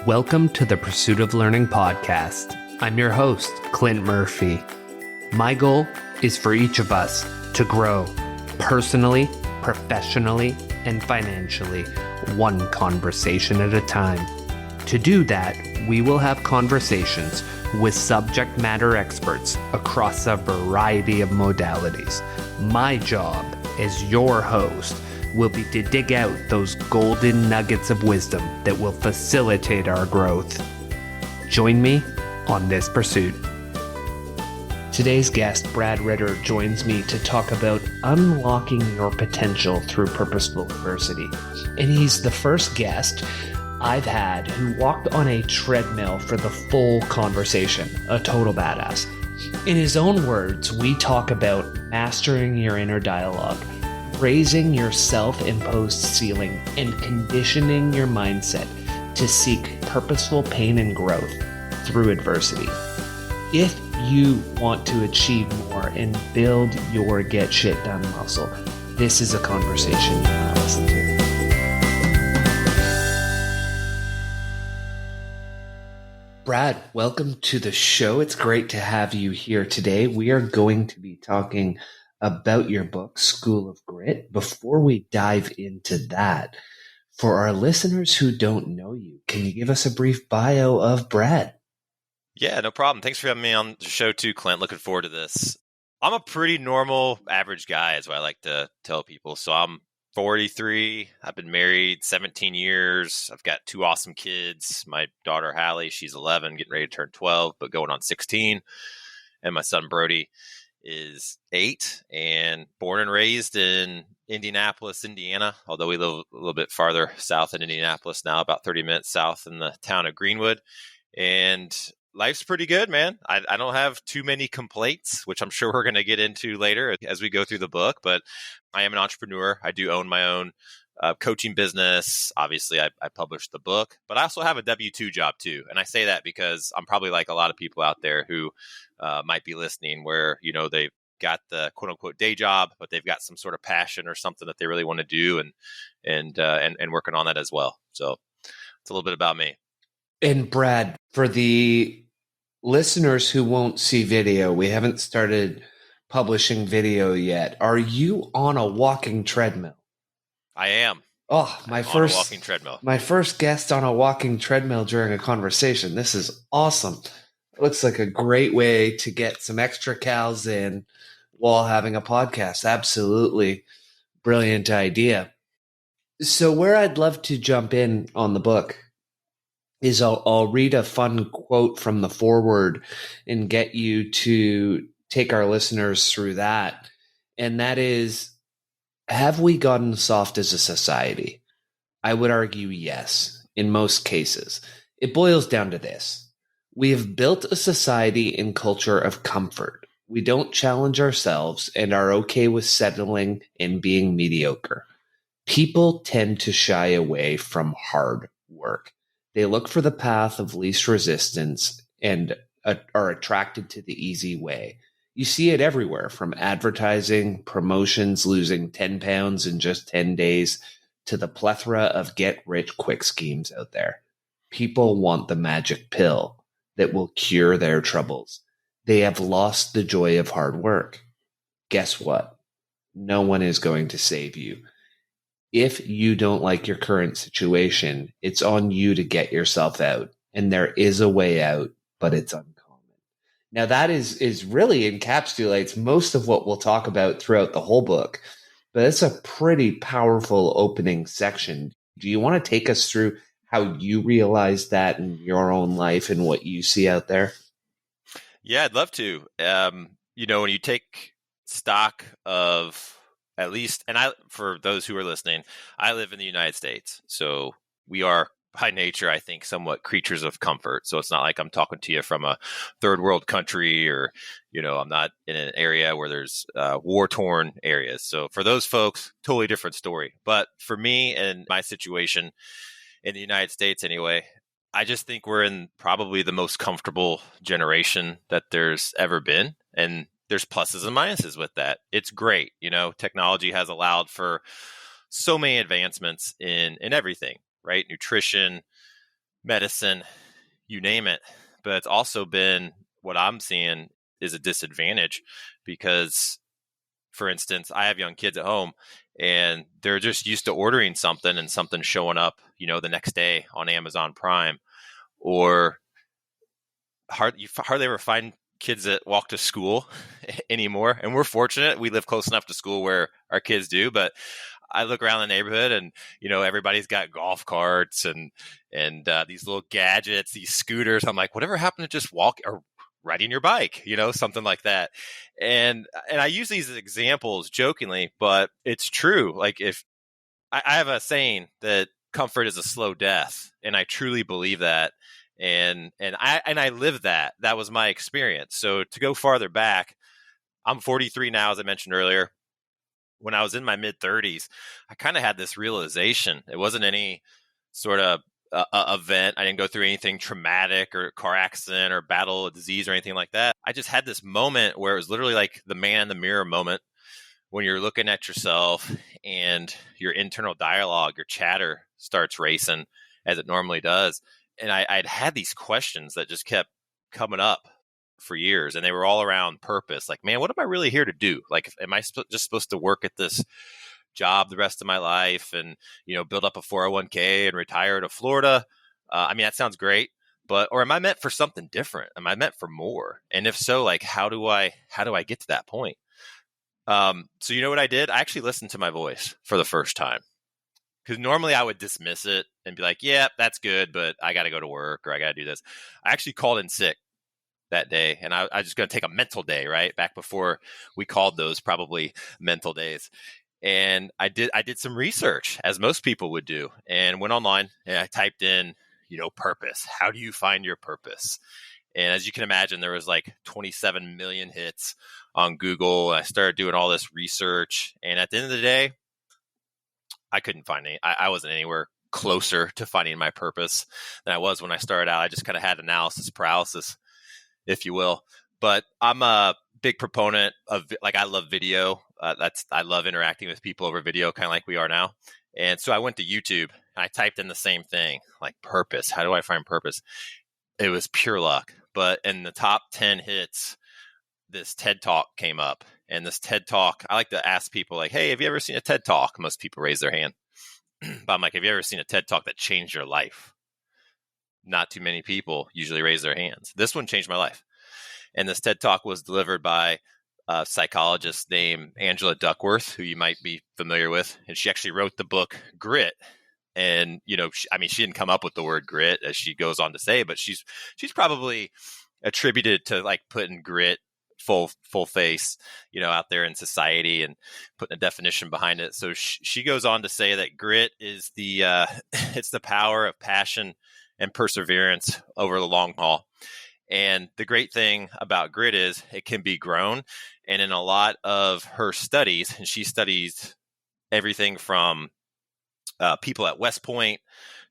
Welcome to the Pursuit of Learning podcast. I'm your host, Clint Murphy. My goal is for each of us to grow personally, professionally, and financially, one conversation at a time. To do that, we will have conversations with subject matter experts across a variety of modalities. My job as your host will be to dig out those golden nuggets of wisdom that will facilitate our growth. Join me on this pursuit. Today's guest, Brad Ritter, joins me to talk about unlocking your potential through Purposeful Adversity. And he's the first guest I've had who walked on a treadmill for the full conversation, a total badass. In his own words, we talk about mastering your inner dialogue, raising your self-imposed ceiling, and conditioning your mindset to seek purposeful pain and growth through adversity. If you want to achieve more and build your get shit done muscle, this is a conversation you want to listen to. Brad, welcome to the show. It's great to have you here today. We are going to be talking about your book, School of Grit. Before we dive into that, for our listeners who don't know you, can you give us a brief bio of Brad? Yeah, no problem. Thanks for having me on the show too, Clint. Looking forward to this. I'm a pretty normal, average guy, is what I like to tell people. So I'm 43. I've been married 17 years. I've got two awesome kids. My daughter, Hallie, she's 11, getting ready to turn 12, but going on 16. And my son, Brody, is 8 and born and raised in Indianapolis, Indiana, although we live a little bit farther south in Indianapolis now, about 30 minutes south in the town of Greenwood. And life's pretty good, man. I don't have too many complaints, which I'm sure we're going to get into later as we go through the book, but I am an entrepreneur. I do own my own coaching business. Obviously, I published the book, but I also have a W-2 job too. And I say that because I'm probably like a lot of people out there who might be listening where, you know, they've got the quote unquote day job, but they've got some sort of passion or something that they really want to do and working on that as well. So it's a little bit about me. And Brad, for the listeners who won't see video, we haven't started publishing video yet. Are you on a walking treadmill? I am. Oh, my first guest on a walking treadmill during a conversation. This is awesome. It looks like a great way to get some extra cals in while having a podcast. Absolutely brilliant idea. So where I'd love to jump in on the book is I'll read a fun quote from the foreword and get you to take our listeners through that. And that is, have we gotten soft as a society? I would argue yes, in most cases. It boils down to this. We have built a society and culture of comfort. We don't challenge ourselves and are okay with settling and being mediocre. People tend to shy away from hard work. They look for the path of least resistance and are attracted to the easy way. You see it everywhere, from advertising, promotions, losing 10 pounds in just 10 days, to the plethora of get-rich-quick schemes out there. People want the magic pill that will cure their troubles. They have lost the joy of hard work. Guess what? No one is going to save you. If you don't like your current situation, it's on you to get yourself out. And there is a way out, but it's uncommon. Now that is really encapsulates most of what we'll talk about throughout the whole book, but it's a pretty powerful opening section. Do you want to take us through how you realize that in your own life and what you see out there? Yeah, I'd love to. You know, when you take stock of at least, and for those who are listening, I live in the United States. So we are by nature, I think, somewhat creatures of comfort. So it's not like I'm talking to you from a third world country or, you know, I'm not in an area where there's war-torn areas. So for those folks, totally different story. But for me and my situation in the United States anyway, I just think we're in probably the most comfortable generation that there's ever been. And there's pluses and minuses with that. It's great. You know, technology has allowed for so many advancements in everything, right? Nutrition, medicine, you name it. But it's also been, what I'm seeing is a disadvantage because, for instance, I have young kids at home and they're just used to ordering something and something showing up, the next day on Amazon Prime. Or you hardly ever find kids that walk to school anymore. And we're fortunate. We live close enough to school where our kids do. But I look around the neighborhood and, everybody's got golf carts and these little gadgets, these scooters. I'm like, whatever happened to just walk or riding your bike, something like that. And I use these as examples jokingly, but it's true. Like, if I have a saying that comfort is a slow death, and I truly believe that. And I live that. That was my experience. So to go farther back, I'm 43 now, as I mentioned earlier. When I was in my mid 30s, I kind of had this realization. It wasn't any sort of event. I didn't go through anything traumatic or car accident or battle a disease or anything like that. I just had this moment where it was literally like the man in the mirror moment, when you're looking at yourself and your internal dialogue, your chatter starts racing as it normally does. And I'd had these questions that just kept coming up for years, and they were all around purpose. Like, man, what am I really here to do? Like, am I just supposed to work at this job the rest of my life and, build up a 401k and retire to Florida? I mean, that sounds great, or am I meant for something different? Am I meant for more? And if so, like, how do I get to that point? So you know what I did? I actually listened to my voice for the first time. Because normally I would dismiss it and be like, yeah, that's good, but I got to go to work or I got to do this. I actually called in sick that day, and I was just going to take a mental day, right? Back before we called those probably mental days. And I did some research, as most people would do, and went online and I typed in, purpose. How do you find your purpose? And as you can imagine, there was like 27 million hits on Google. I started doing all this research, and at the end of the day, I couldn't find any. I wasn't anywhere closer to finding my purpose than I was when I started out. I just kind of had analysis paralysis, if you will. But I'm a big proponent of, like, I love video. I love interacting with people over video, kind of like we are now. And so I went to YouTube and I typed in the same thing, like purpose. How do I find purpose? It was pure luck. But in the top 10 hits, this TED Talk came up. And this TED Talk, I like to ask people, like, hey, have you ever seen a TED Talk? Most people raise their hand. But I'm like, have you ever seen a TED Talk that changed your life? Not too many people usually raise their hands. This one changed my life. And this TED Talk was delivered by a psychologist named Angela Duckworth, who you might be familiar with. And she actually wrote the book Grit. And, she didn't come up with the word grit, as she goes on to say, but she's probably attributed to, like, putting grit full face, out there in society and putting a definition behind it. So she goes on to say that grit is it's the power of passion and perseverance over the long haul. And the great thing about grit is it can be grown. And in a lot of her studies, and she studies everything from people at West Point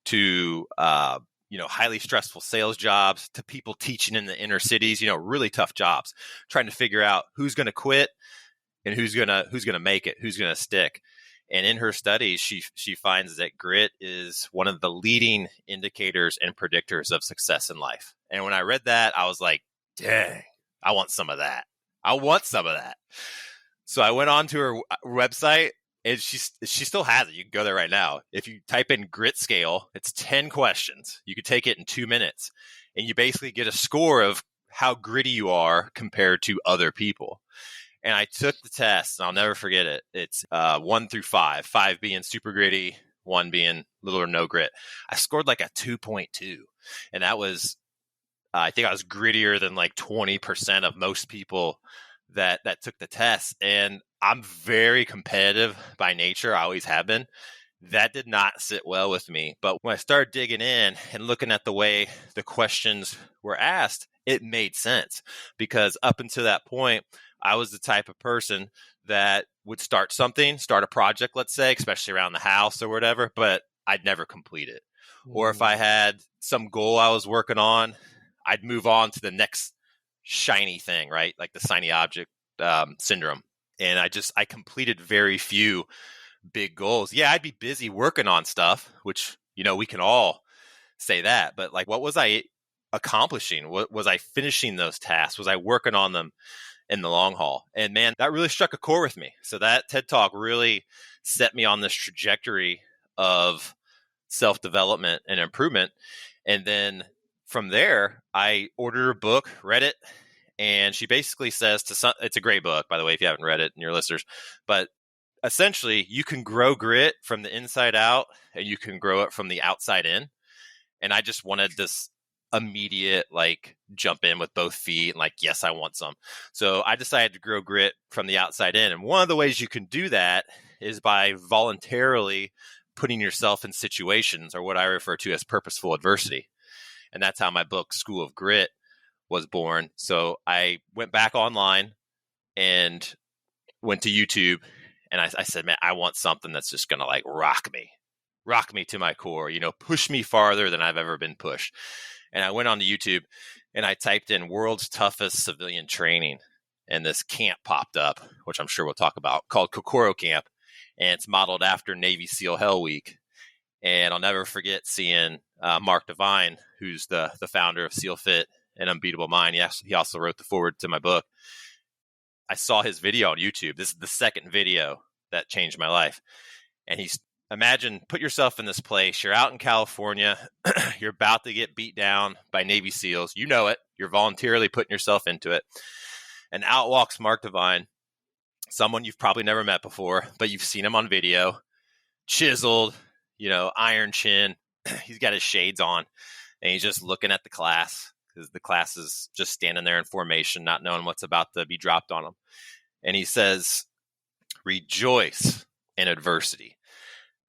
to highly stressful sales jobs to people teaching in the inner cities, really tough jobs, trying to figure out who's going to quit and who's going to make it, who's going to stick. And in her studies, she finds that grit is one of the leading indicators and predictors of success in life. And when I read that, I was like, dang, I want some of that. So I went on to her website, and she still has it. You can go there right now. If you type in grit scale, it's 10 questions. You could take it in 2 minutes, and you basically get a score of how gritty you are compared to other people. And I took the test, and I'll never forget it. It's 1 through 5, 5 being super gritty, 1 being little or no grit. I scored like a 2.2, and that was, I think I was grittier than like 20% of most people that took the test. And I'm very competitive by nature. I always have been. That did not sit well with me. But when I started digging in and looking at the way the questions were asked, it made sense, because up until that point, I was the type of person that would start a project, let's say, especially around the house or whatever, but I'd never complete it. Or if I had some goal I was working on, I'd move on to the next shiny thing, right? Like the shiny object syndrome. And I completed very few big goals. Yeah, I'd be busy working on stuff, which, we can all say that, but like, what was I accomplishing? What was I finishing those tasks? Was I working on them in the long haul? And man, that really struck a chord with me. So that TED Talk really set me on this trajectory of self-development and improvement. And then from there, I ordered a book, read it, and she basically says it's a great book, by the way, if you haven't read it and your listeners, but essentially you can grow grit from the inside out and you can grow it from the outside in. And I just wanted this immediate, like, jump in with both feet and like, yes, I want some. So I decided to grow grit from the outside in. And one of the ways you can do that is by voluntarily putting yourself in situations, or what I refer to as purposeful adversity. And that's how my book, School of Grit, was born. So I went back online and went to YouTube, and I said, man, I want something that's just going to like rock me to my core, push me farther than I've ever been pushed. And I went on to YouTube and I typed in world's toughest civilian training, and this camp popped up, which I'm sure we'll talk about, called Kokoro Camp. And it's modeled after Navy SEAL Hell Week. And I'll never forget seeing Mark Devine, who's the founder of SEAL Fit and Unbeatable Mind. He also wrote the foreword to my book. I saw his video on YouTube. This is the second video that changed my life. And put yourself in this place. You're out in California. You're about to get beat down by Navy SEALs. You know it. You're voluntarily putting yourself into it. And out walks Mark Devine, someone you've probably never met before, but you've seen him on video, chiseled, iron chin. He's got his shades on, and he's just looking at the class, because the class is just standing there in formation, not knowing what's about to be dropped on them. And he says, rejoice in adversity.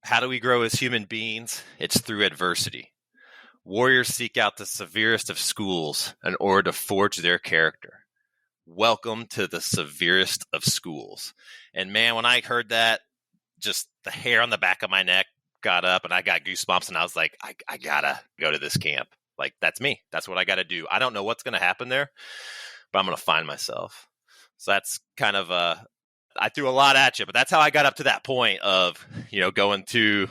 How do we grow as human beings? It's through adversity. Warriors seek out the severest of schools in order to forge their character. Welcome to the severest of schools. And man, when I heard that, just the hair on the back of my neck got up and I got goosebumps, and I was like, I gotta go to this camp. Like, that's me. That's what I got to do. I don't know what's going to happen there, but I'm going to find myself. So that's kind of I threw a lot at you, but that's how I got up to that point of, going to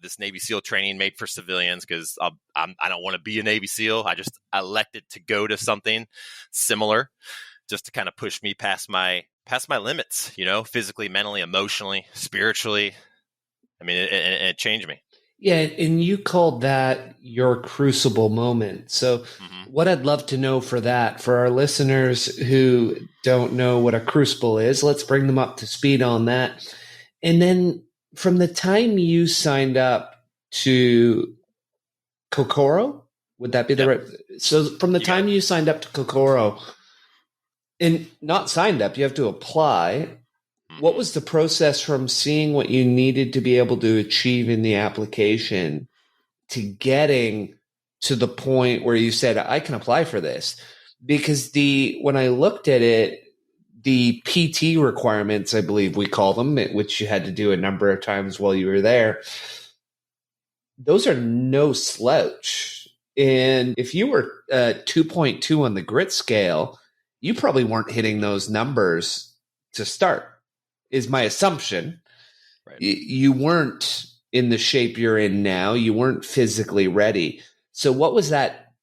this Navy SEAL training made for civilians, because I don't want to be a Navy SEAL. I just elected to go to something similar just to kind of push me past my limits, physically, mentally, emotionally, spiritually. I mean, it changed me. Yeah, and you called that your crucible moment. So what I'd love to know for our listeners who don't know what a crucible is, let's bring them up to speed on that. And then from the time you signed up to Kokoro, would that be the right? So from the time you signed up to Kokoro, and not signed up, you have to apply. What was the process from seeing what you needed to be able to achieve in the application to getting to the point where you said, I can apply for this? Because when I looked at it, the PT requirements, I believe we call them, which you had to do a number of times while you were there, those are no slouch. And if you were 2.2 on the grit scale, you probably weren't hitting those numbers to start, is my assumption. Right. You weren't in the shape you're in now. You weren't physically ready. So what was that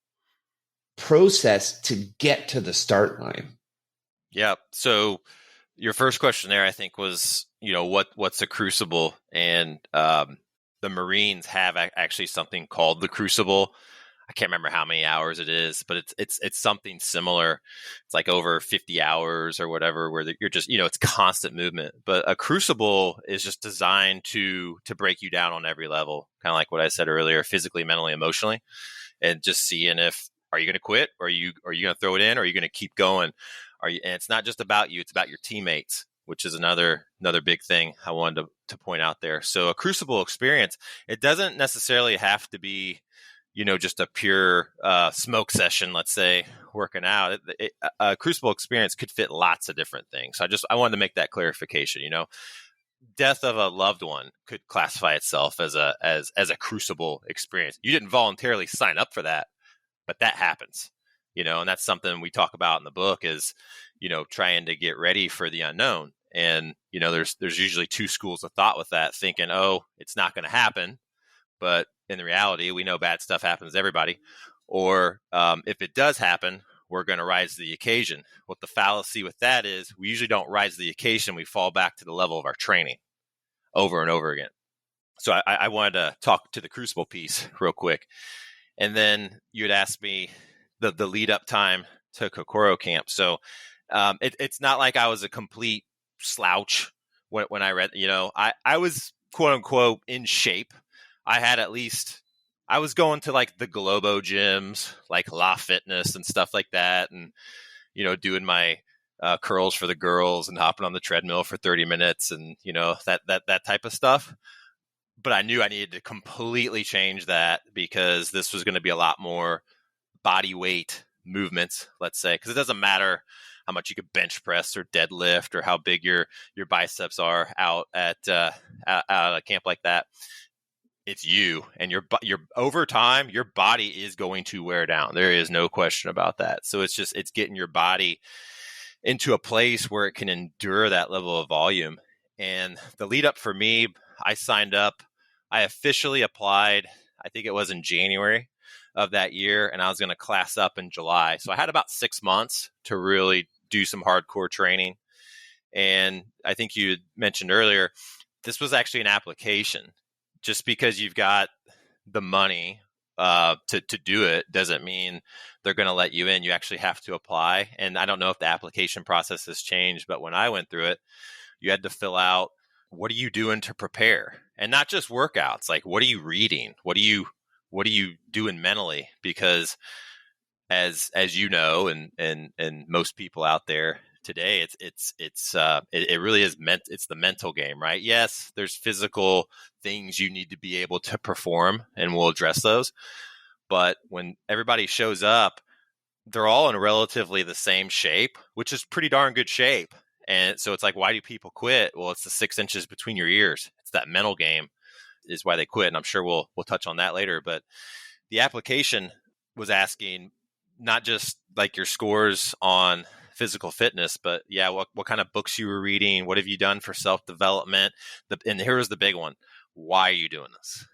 process to get to the start line? Yeah. So your first question there, I think, was, what's a crucible? And the Marines have actually something called the crucible. I can't remember how many hours it is, but it's something similar. It's like over 50 hours or whatever, where you're just, it's constant movement. But a crucible is just designed to break you down on every level, kind of like what I said earlier, physically, mentally, emotionally, and just seeing are you going to quit, or are you going to throw it in, or are you going to keep going? And it's not just about you; it's about your teammates, which is another big thing I wanted to point out there. So a crucible experience, it doesn't necessarily have to be, just a pure smoke session, let's say, working out. A crucible experience could fit lots of different things. So I wanted to make that clarification. Death of a loved one could classify itself as a crucible experience. You didn't voluntarily sign up for that, but that happens. And that's something we talk about in the book is, trying to get ready for the unknown. And, there's usually two schools of thought with that, thinking, oh, it's not going to happen. but in the reality, we know bad stuff happens to everybody. Or if it does happen, we're going to rise to the occasion. What the fallacy with that is, we usually don't rise to the occasion. We fall back to the level of our training over and over again. So I wanted to talk to the crucible piece real quick. And then you had asked me the lead up time to Kokoro camp. So it's not like I was a complete slouch when I read, I was quote unquote in shape. I was going to like the Globo gyms, like La Fitness and stuff like that. And, doing my curls for the girls and hopping on the treadmill for 30 minutes and, that type of stuff. But I knew I needed to completely change that because this was going to be a lot more body weight movements, let's say, because it doesn't matter how much you could bench press or deadlift or how big your biceps are out at a camp like that. It's you and your over time, your body is going to wear down. There is no question about that. So it's getting your body into a place where it can endure that level of volume. And the lead up for me, I signed up. I officially applied, I think it was in January of that year, and I was going to class up in July. So I had about 6 months to really do some hardcore training. And I think you mentioned earlier, this was actually an application. Just because you've got the money to do it doesn't mean they're going to let you in. You actually have to apply. And I don't know if the application process has changed, but when I went through it, you had to fill out, what are you doing to prepare? And not just workouts, like what are you reading? What are you doing mentally? Because as you know, and most people out there today, it really is it's the mental game, right? Yes, there's physical things you need to be able to perform, and we'll address those. But when everybody shows up, they're all in relatively the same shape, which is pretty darn good shape. And so it's like, why do people quit? Well, it's the 6 inches between your ears. It's that mental game is why they quit. And I'm sure we'll touch on that later. But the application was asking not just like your scores on physical fitness, but what kind of books you were reading, what have you done for self-development? And here was the big one. Why are you doing this?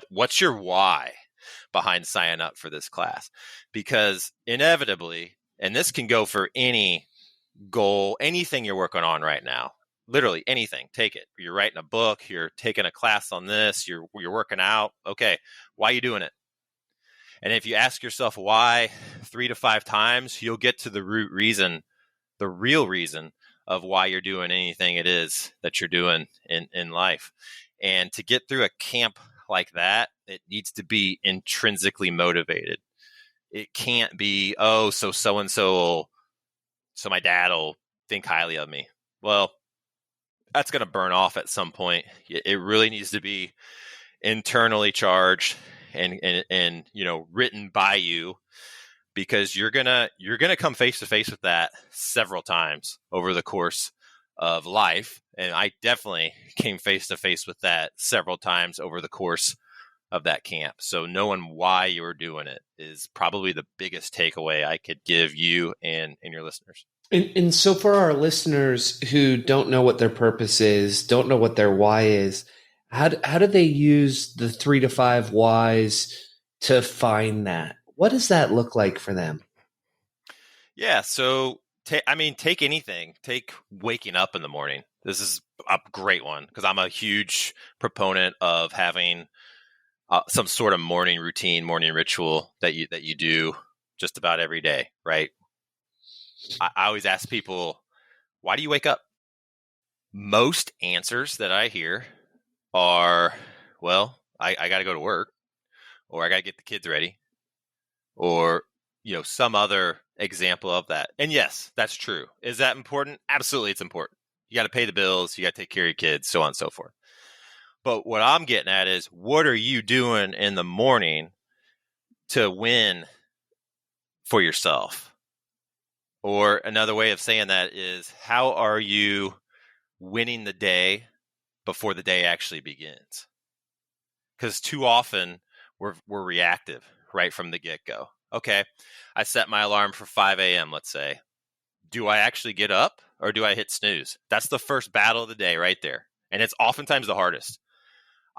What's your why behind signing up for this class? Because inevitably, and this can go for any goal, anything you're working on right now, literally anything, take it. You're writing a book, you're taking a class on this, you're working out. Okay, why are you doing it? And if you ask yourself why 3 to 5 times, you'll get to the root reason, the real reason of why you're doing anything it is that you're doing in life. And to get through a camp like that, it needs to be intrinsically motivated. It can't be, so my dad will think highly of me. Well, that's going to burn off at some point. It really needs to be internally charged and written by you, because you're gonna come face to face with that several times over the course of life. And I definitely came face to face with that several times over the course of that camp. So knowing why you're doing it is probably the biggest takeaway I could give you and your listeners. And so for our listeners who don't know what their purpose is, don't know what their why is, how do they use the 3 to 5 whys to find that? What does that look like for them? Yeah. So, take anything. Take waking up in the morning. This is a great one because I'm a huge proponent of having some sort of morning routine, morning ritual that you do just about every day, right? I always ask people, why do you wake up? Most answers that I hear are, well, I got to go to work, or I got to get the kids ready, or some other example of that. And yes, that's true. Is that important? Absolutely, it's important. You got to pay the bills, you got to take care of your kids, so on and so forth. But what I'm getting at is, what are you doing in the morning to win for yourself? Or another way of saying that is, how are you winning the day before the day actually begins? Because too often we're reactive right from the get-go. Okay, I set my alarm for 5 a.m., let's say. Do I actually get up, or do I hit snooze? That's the first battle of the day right there. And it's oftentimes the hardest.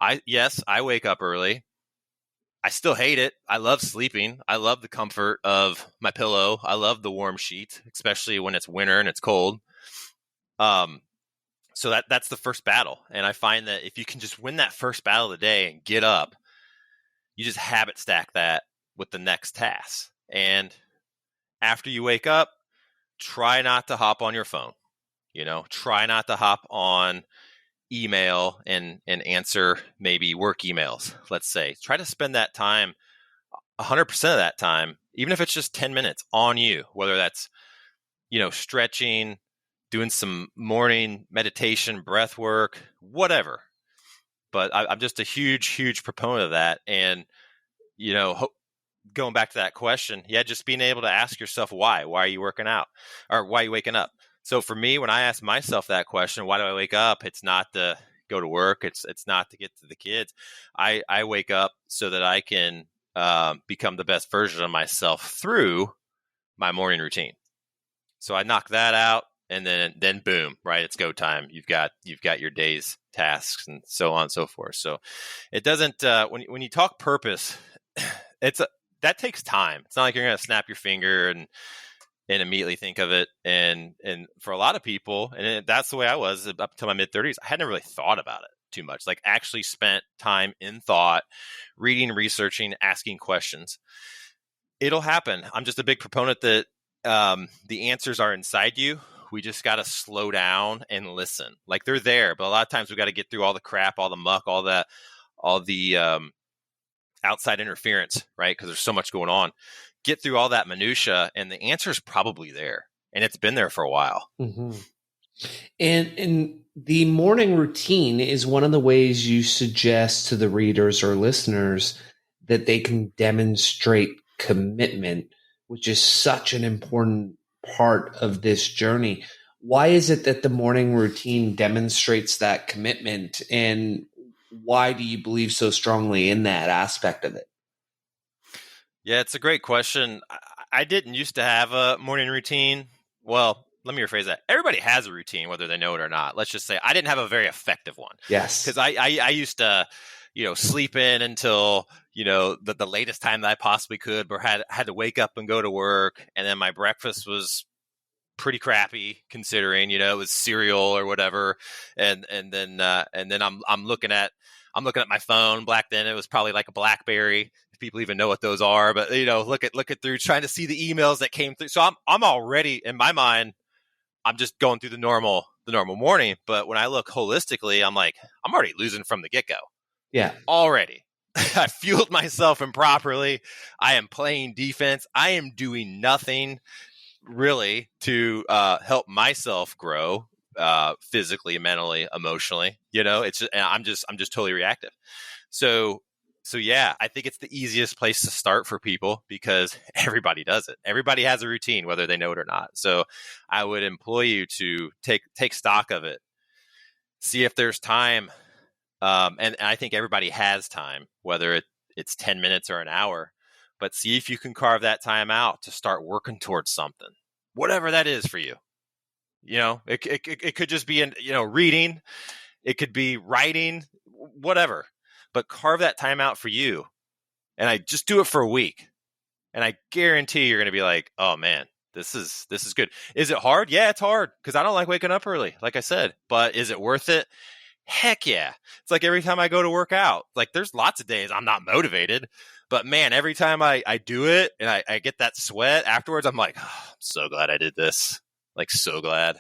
I wake up early. I still hate it. I love sleeping. I love the comfort of my pillow. I love the warm sheet, especially when it's winter and it's cold. So that's the first battle. And I find that if you can just win that first battle of the day and get up, you just habit stack that with the next task. And after you wake up, try not to hop on your phone. Try not to hop on email and answer maybe work emails. Let's say, try to spend that time, 100% of that time, even if it's just 10 minutes on you, whether that's, stretching, doing some morning meditation, breath work, whatever. But I'm just a huge, huge proponent of that. And, going back to that question, just being able to ask yourself why are you working out, or why are you waking up? So for me, when I ask myself that question, why do I wake up? It's not to go to work. It's not to get to the kids. I wake up so that I can become the best version of myself through my morning routine. So I knock that out, and then boom, right? It's go time. You've got your day's tasks and so on and so forth. So it doesn't when you talk purpose, that takes time. It's not like you're going to snap your finger and immediately think of it. And for a lot of people, and that's the way I was up to my mid-30s, I hadn't really thought about it too much, like actually spent time in thought, reading, researching, asking questions. It'll happen. I'm just a big proponent that the answers are inside you. We just got to slow down and listen. Like, they're there, but a lot of times we got to get through all the crap, all the muck, all the outside interference, right? Because there's so much going on. Get through all that minutia, and the answer is probably there, and it's been there for a while. Mm-hmm. And the morning routine is one of the ways you suggest to the readers or listeners that they can demonstrate commitment, which is such an important part of this journey. Why is it that the morning routine demonstrates that commitment, and why do you believe so strongly in that aspect of it? Yeah, it's a great question. I didn't used to have a morning routine. Well, let me rephrase that. Everybody has a routine, whether they know it or not. Let's just say I didn't have a very effective one. Yes. Because I used to, sleep in until, the latest time that I possibly could, or had to wake up and go to work. And then my breakfast was pretty crappy, considering, it was cereal or whatever. And then I'm looking at my phone. Back then it was probably like a BlackBerry, if people even know what those are. But look at through, trying to see the emails that came through. So I'm already, in my mind, I'm just going through the normal morning. But when I look holistically, I'm like, I'm already losing from the get-go. Yeah. Already. I fueled myself improperly. I am playing defense. I am doing nothing really to help myself grow physically, mentally, emotionally. It's just, I'm just totally reactive. So yeah, I think it's the easiest place to start for people, because everybody does it. Everybody has a routine, whether they know it or not. So I would employ you to take stock of it, see if there's time. And I think everybody has time, whether it's 10 minutes or an hour, but see if you can carve that time out to start working towards something, whatever that is for you. It could just be reading, it could be writing, whatever, but carve that time out for you. And I just do it for a week, and I guarantee you're going to be like, oh man, this is good. Is it hard? Yeah, it's hard, because I don't like waking up early, like I said, but is it worth it? Heck yeah. It's like every time I go to work out, like, there's lots of days I'm not motivated, but man, every time I do it and I get that sweat afterwards, I'm like, oh, I'm so glad I did this. Like, so glad.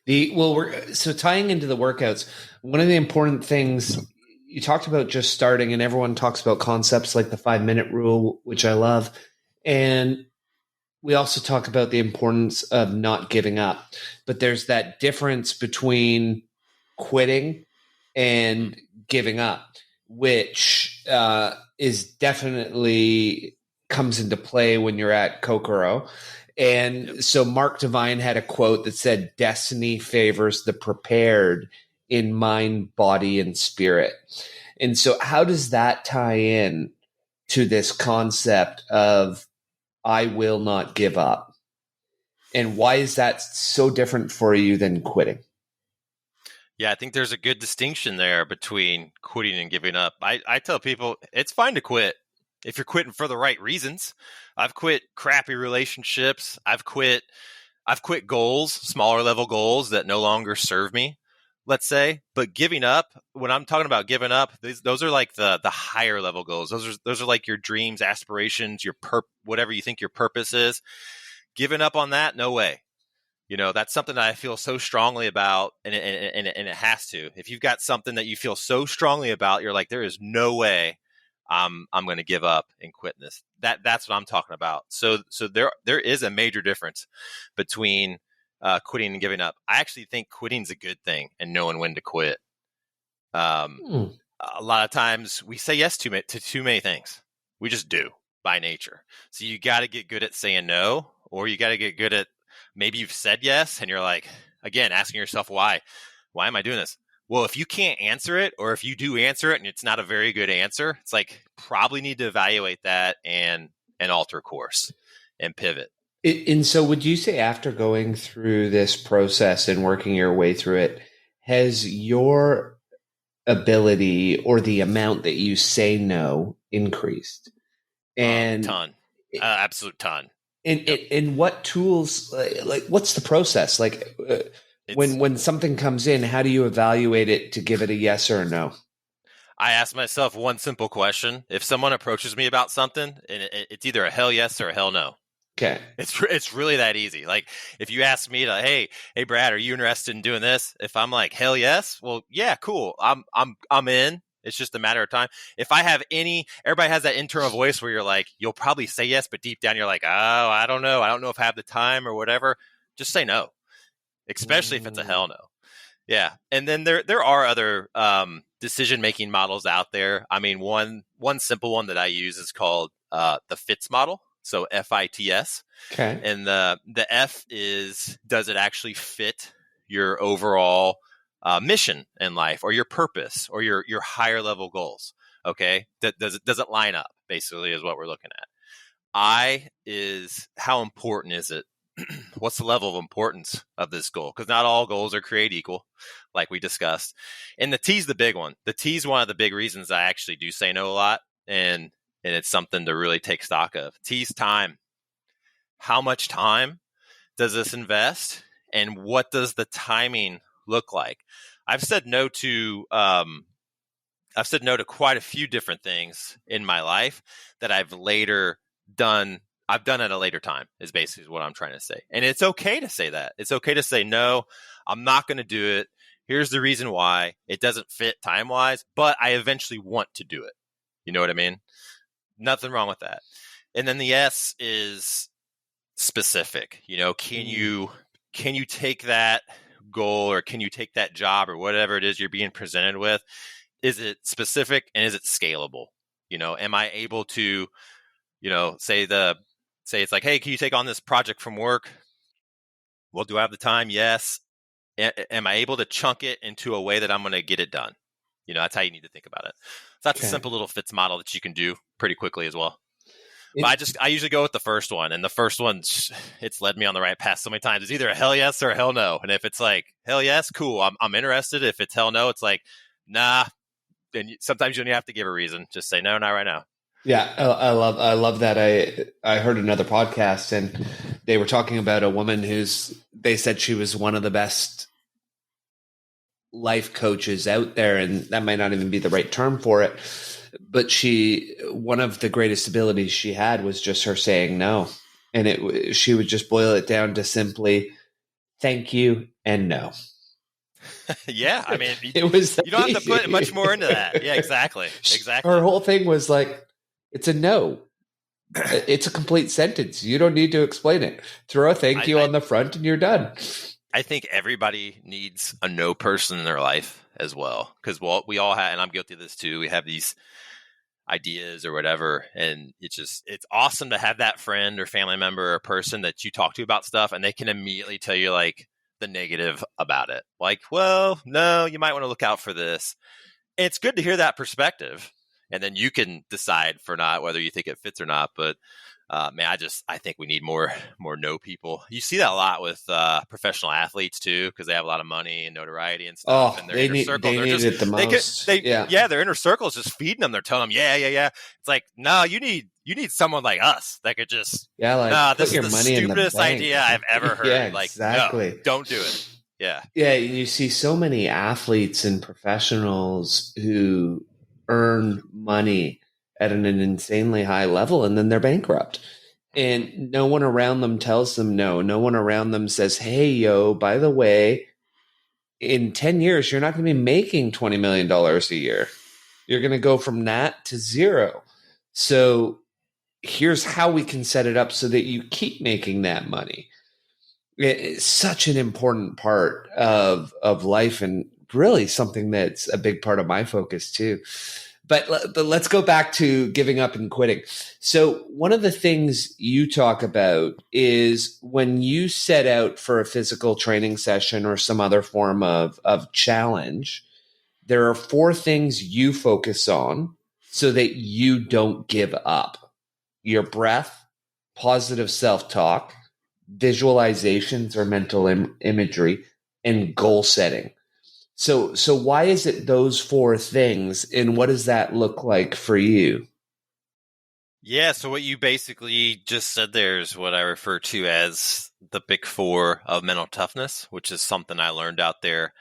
So tying into the workouts, one of the important things you talked about, just starting, and everyone talks about concepts like the 5-minute rule, which I love. And we also talk about the importance of not giving up, but there's that difference between quitting and giving up, which is definitely comes into play when you're at Kokoro. And so Mark Divine had a quote that said, "Destiny favors the prepared in mind, body, and spirit." And so how does that tie in to this concept of I will not give up? And why is that so different for you than quitting? Yeah, I think there's a good distinction there between quitting and giving up. I tell people it's fine to quit if you're quitting for the right reasons. I've quit crappy relationships. I've quit goals, smaller level goals that no longer serve me, let's say. But giving up, when I'm talking about giving up, those are like the higher level goals. Those are like your dreams, aspirations, whatever you think your purpose is. Giving up on that, no way. That's something that I feel so strongly about, and it has to. If you've got something that you feel so strongly about, you're like, there is no way I'm going to give up and quit this. That's what I'm talking about. So there is a major difference between quitting and giving up. I actually think quitting's a good thing, and knowing when to quit. Um, Hmm. a lot of times we say yes to too many things. We just do by nature. So you got to get good at saying no, or you got to get good at maybe you've said yes and you're like, again, asking yourself why am I doing this? Well, if you can't answer it, or if you do answer it and it's not a very good answer, it's like probably need to evaluate that and alter course and pivot. And so, would you say after going through this process and working your way through it, has your ability or the amount that you say no increased? And Ton, absolute ton. and what tools, like what's the process? Like when something comes in, how do you evaluate it to give it a yes or a no? I ask myself one simple question. If someone approaches me about something, and it's either a hell yes or a hell no. Okay. It's really that easy. Like if you ask me to, hey Brad, are you interested in doing this? If I'm like hell yes, well yeah, cool. I'm in. It's just a matter of time. If I have everybody has that internal voice where you're like, you'll probably say yes, but deep down you're like, oh, I don't know. I don't know if I have the time or whatever. Just say no, especially if it's a hell no. Yeah, and then there are other decision making models out there. I mean, one simple one that I use is called the FITS model. So FITS. Okay. And the F is, does it actually fit your overall mission in life, or your purpose, or your higher level goals? Okay, does it line up? Basically, is what we're looking at. I is, how important is it? What's the level of importance of this goal? Because not all goals are created equal, like we discussed. And the T is the big one. The T is one of the big reasons I actually do say no a lot, and it's something to really take stock of. T's time. How much time does this invest, and what does the timing look like? I've said no to quite a few different things in my life that I've later done. I've done at a later time, is basically what I'm trying to say. And it's okay to say that. It's okay to say, no, I'm not going to do it. Here's the reason why. It doesn't fit time-wise, but I eventually want to do it. You know what I mean? Nothing wrong with that. And then the S is specific. Can you take that goal, or can you take that job, or whatever it is you're being presented with? Is it specific, and is it scalable? Am I able to, say it's like, hey, can you take on this project from work? Well, do I have the time? Yes. Am I able to chunk it into a way that I'm going to get it done? That's how you need to think about it. So that's a simple little FITS model that you can do pretty quickly as well. But I usually go with the first one, and the first one, it's led me on the right path so many times. It's either a hell yes or a hell no. And if it's like hell yes, cool, I'm interested. If it's hell no, it's like, nah. And sometimes you don't have to give a reason. Just say no, not right now. Yeah, I love that. I heard another podcast, and they were talking about a woman they said she was one of the best life coaches out there, and that might not even be the right term for it. But one of the greatest abilities she had was just her saying no, and she would just boil it down to simply thank you and no. Yeah, I mean, it was you don't have to put much more into that. Yeah, exactly. Her whole thing was like, it's a no. It's a complete sentence. You don't need to explain it. Throw a thank you on the front and you're done. I think everybody needs a no person in their life as well. Because we all have, and I'm guilty of this too, we have these ideas or whatever. And it's awesome to have that friend or family member or person that you talk to about stuff, and they can immediately tell you like the negative about it. Like, well, no, you might want to look out for this. It's good to hear that perspective. and then you can decide for not whether you think it fits or not. But man, I think we need more no people. You see that a lot with professional athletes too, because they have a lot of money and notoriety and stuff, Oh, and their inner circle, they need it the most. Yeah. yeah, their inner circle is just feeding them. They're telling them, yeah. It's like, no, you need someone like us that could just, Yeah, nah, like this put is your the money in the stupidest bank. idea I've ever heard. Yeah, Like, no, exactly. don't do it. Yeah. Yeah, you see so many athletes and professionals who earn money at an insanely high level and then they're bankrupt. And no one around them tells them no. No one around them says, hey, yo, by the way, in 10 years, you're not going to be making $20 million a year. You're going to go from that to zero. So here's how we can set it up so that you keep making that money. It's such an important part of life and really something that's a big part of my focus too. But let's go back to giving up and quitting. So one of the things you talk about is when you set out for a physical training session or some other form of challenge, there are 4 things you focus on so that you don't give up: your breath, positive self-talk, visualizations or mental imagery, and goal setting. So why is it those 4 things, and what does that look like for you? Yeah, so what you basically just said there is what I refer to as the big 4 of mental toughness, which is something I learned out there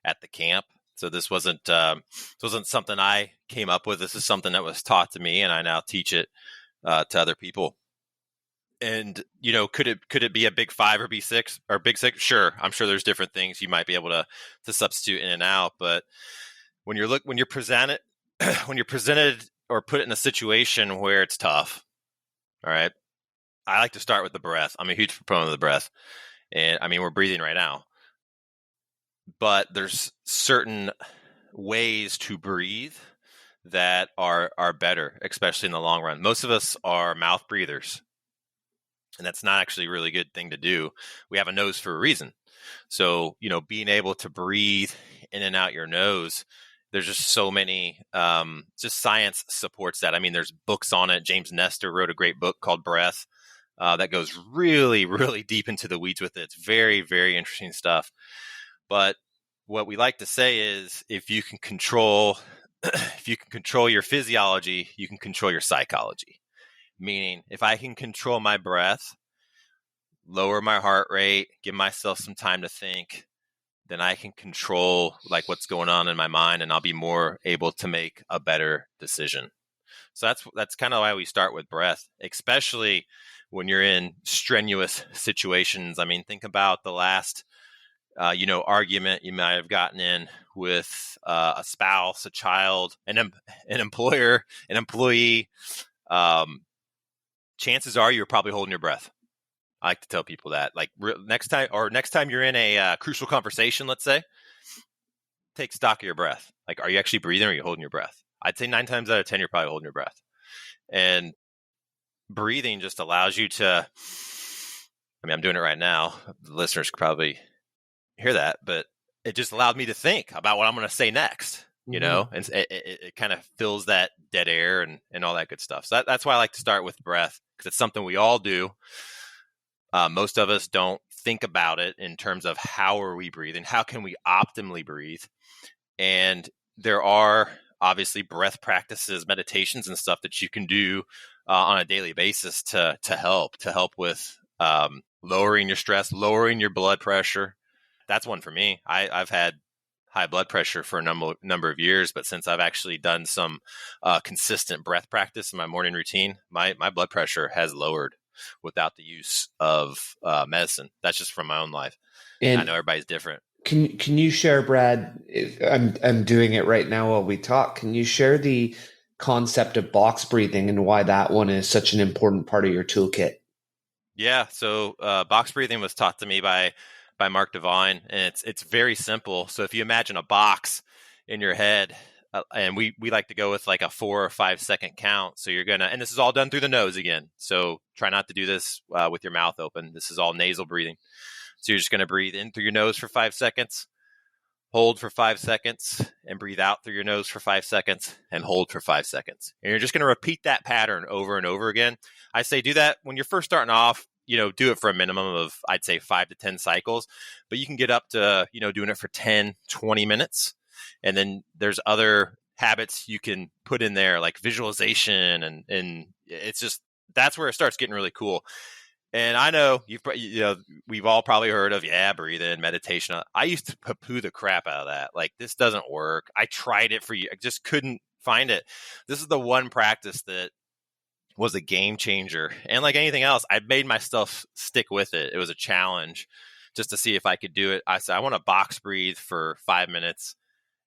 at the camp. So this wasn't something I came up with. This is something that was taught to me, and I now teach it to other people. And could it be a big 5 or B6 or big 6? Sure, I'm sure there's different things you might be able to substitute in and out. But when you're presented or put in a situation where it's tough, all right, I like to start with the breath. I'm a huge proponent of the breath, and I mean we're breathing right now, but there's certain ways to breathe that are better, especially in the long run. Most of us are mouth breathers. And that's not actually a really good thing to do. We have a nose for a reason. So, being able to breathe in and out your nose, there's just so many, just science supports that. I mean, there's books on it. James Nestor wrote a great book called Breath that goes really, really deep into the weeds with it. It's very, very interesting stuff. But what we like to say is if you can control your physiology, you can control your psychology. Meaning, if I can control my breath, lower my heart rate, give myself some time to think, then I can control like what's going on in my mind, and I'll be more able to make a better decision. So that's kind of why we start with breath, especially when you're in strenuous situations. I mean, think about the last argument you might have gotten in with a spouse, a child, an employer, an employee. Chances are you're probably holding your breath. I like to tell people that, like, next time you're in a crucial conversation, let's say, take stock of your breath. Like, are you actually breathing or are you holding your breath? I'd say 9 times out of 10, you're probably holding your breath. And breathing just allows you to, I mean, I'm doing it right now. The listeners could probably hear that, but it just allowed me to think about what I'm going to say next. And it kind of fills that dead air and all that good stuff. So that's why I like to start with breath, because it's something we all do. Most of us don't think about it in terms of how are we breathing, how can we optimally breathe. And there are obviously breath practices, meditations and stuff that you can do on a daily basis to help with lowering your stress, lowering your blood pressure. That's one for me. I've had high blood pressure for a number of years, but since I've actually done some consistent breath practice in my morning routine, my blood pressure has lowered without the use of medicine. That's just from my own life. And I know everybody's different. Can you share, Brad? I'm doing it right now while we talk. Can you share the concept of box breathing and why that one is such an important part of your toolkit? Yeah. So box breathing was taught to me by Mark Devine, and it's very simple. So if you imagine a box in your head, and we like to go with like a 4 or 5 second count. So you're gonna, and this is all done through the nose again. So try not to do this with your mouth open. This is all nasal breathing. So you're just gonna breathe in through your nose for 5 seconds, hold for 5 seconds, and breathe out through your nose for 5 seconds, and hold for 5 seconds. And you're just going to repeat that pattern over and over again. I say do that when you're first starting off. Do it for a minimum of, I'd say, 5 to 10 cycles, but you can get up to, doing it for 10, 20 minutes. And then there's other habits you can put in there, like visualization, and it's just, that's where it starts getting really cool. And I know we've all probably heard of breathing, meditation. I used to poo the crap out of that. Like, this doesn't work. I tried it for you. I just couldn't find it. This is the one practice that was a game changer. And like anything else, I made myself stick with it. It was a challenge just to see if I could do it. I said, I want to box breathe for 5 minutes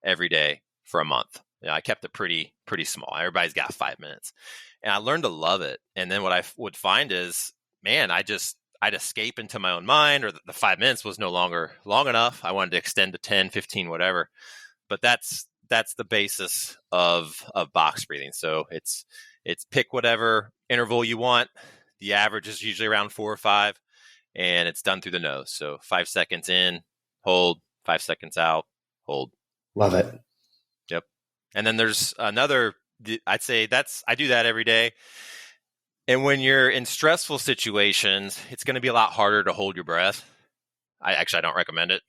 every day for a month. I kept it pretty small. Everybody's got 5 minutes. And I learned to love it. And then what I would find is, man, I'd escape into my own mind, or the 5 minutes was no longer long enough. I wanted to extend to 10, 15, whatever. But that's the basis of box breathing. So it's pick whatever interval you want. The average is usually around 4 or 5, and it's done through the nose. So 5 seconds in, hold, 5 seconds out, hold. Love it. Yep. And then there's another, I'd say I do that every day. And when you're in stressful situations, it's going to be a lot harder to hold your breath. I don't recommend it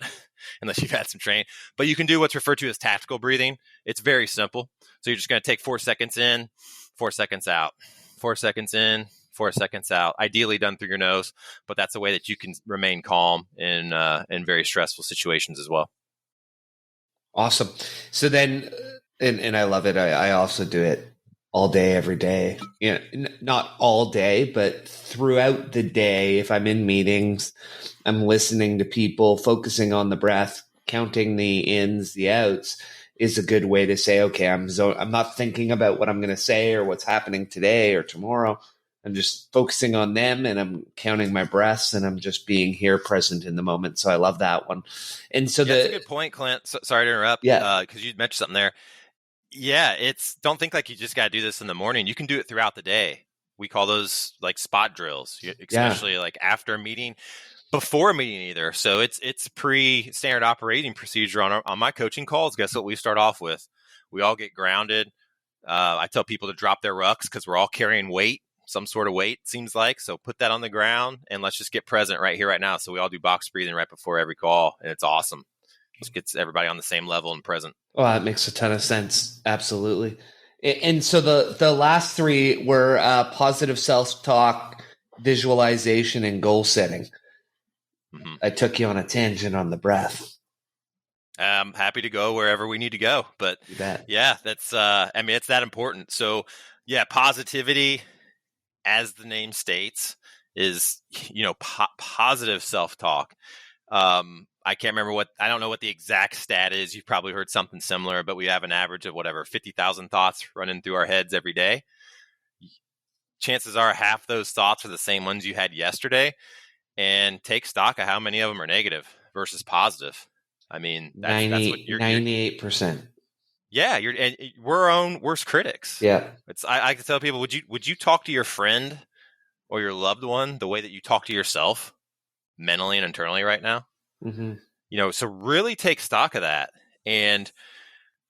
unless you've had some training. But you can do what's referred to as tactical breathing. It's very simple. So you're just going to take 4 seconds in, 4 seconds out, 4 seconds in, 4 seconds out. Ideally done through your nose, but that's a way that you can remain calm in very stressful situations as well. Awesome. So then, and I love it. I also do it all day, every day. Not all day, but throughout the day. If I'm in meetings, I'm listening to people, focusing on the breath, counting the ins, the outs is a good way to say, okay, I'm not thinking about what I'm going to say or what's happening today or tomorrow. I'm just focusing on them, and I'm counting my breaths, and I'm just being here, present in the moment. So I love that one. And so that's a good point, Clint. Sorry to interrupt. Yeah, because you mentioned something there. Yeah, don't think like you just got to do this in the morning. You can do it throughout the day. We call those like spot drills, especially like after a meeting, before a meeting either. So it's pre-standard operating procedure on my coaching calls. Guess what we start off with? We all get grounded. I tell people to drop their rucks because we're all carrying weight, some sort of weight, seems like. So put that on the ground and let's just get present right here, right now. So we all do box breathing right before every call, and it's awesome. Just gets everybody on the same level and present. Well, that makes a ton of sense. Absolutely. And so the last three were positive self-talk, visualization, and goal setting. Mm-hmm. I took you on a tangent on the breath. I'm happy to go wherever we need to go, but yeah, that's it's that important. So yeah, positivity, as the name states, is positive self-talk. I can't remember I don't know what the exact stat is. You've probably heard something similar, but we have an average of 50,000 thoughts running through our heads every day. Chances are half those thoughts are the same ones you had yesterday, and take stock of how many of them are negative versus positive. I mean, that's what 98%. Yeah. We're our own worst critics. Yeah. I can tell people, would you talk to your friend or your loved one the way that you talk to yourself mentally and internally right now? Mm-hmm. So really take stock of that. And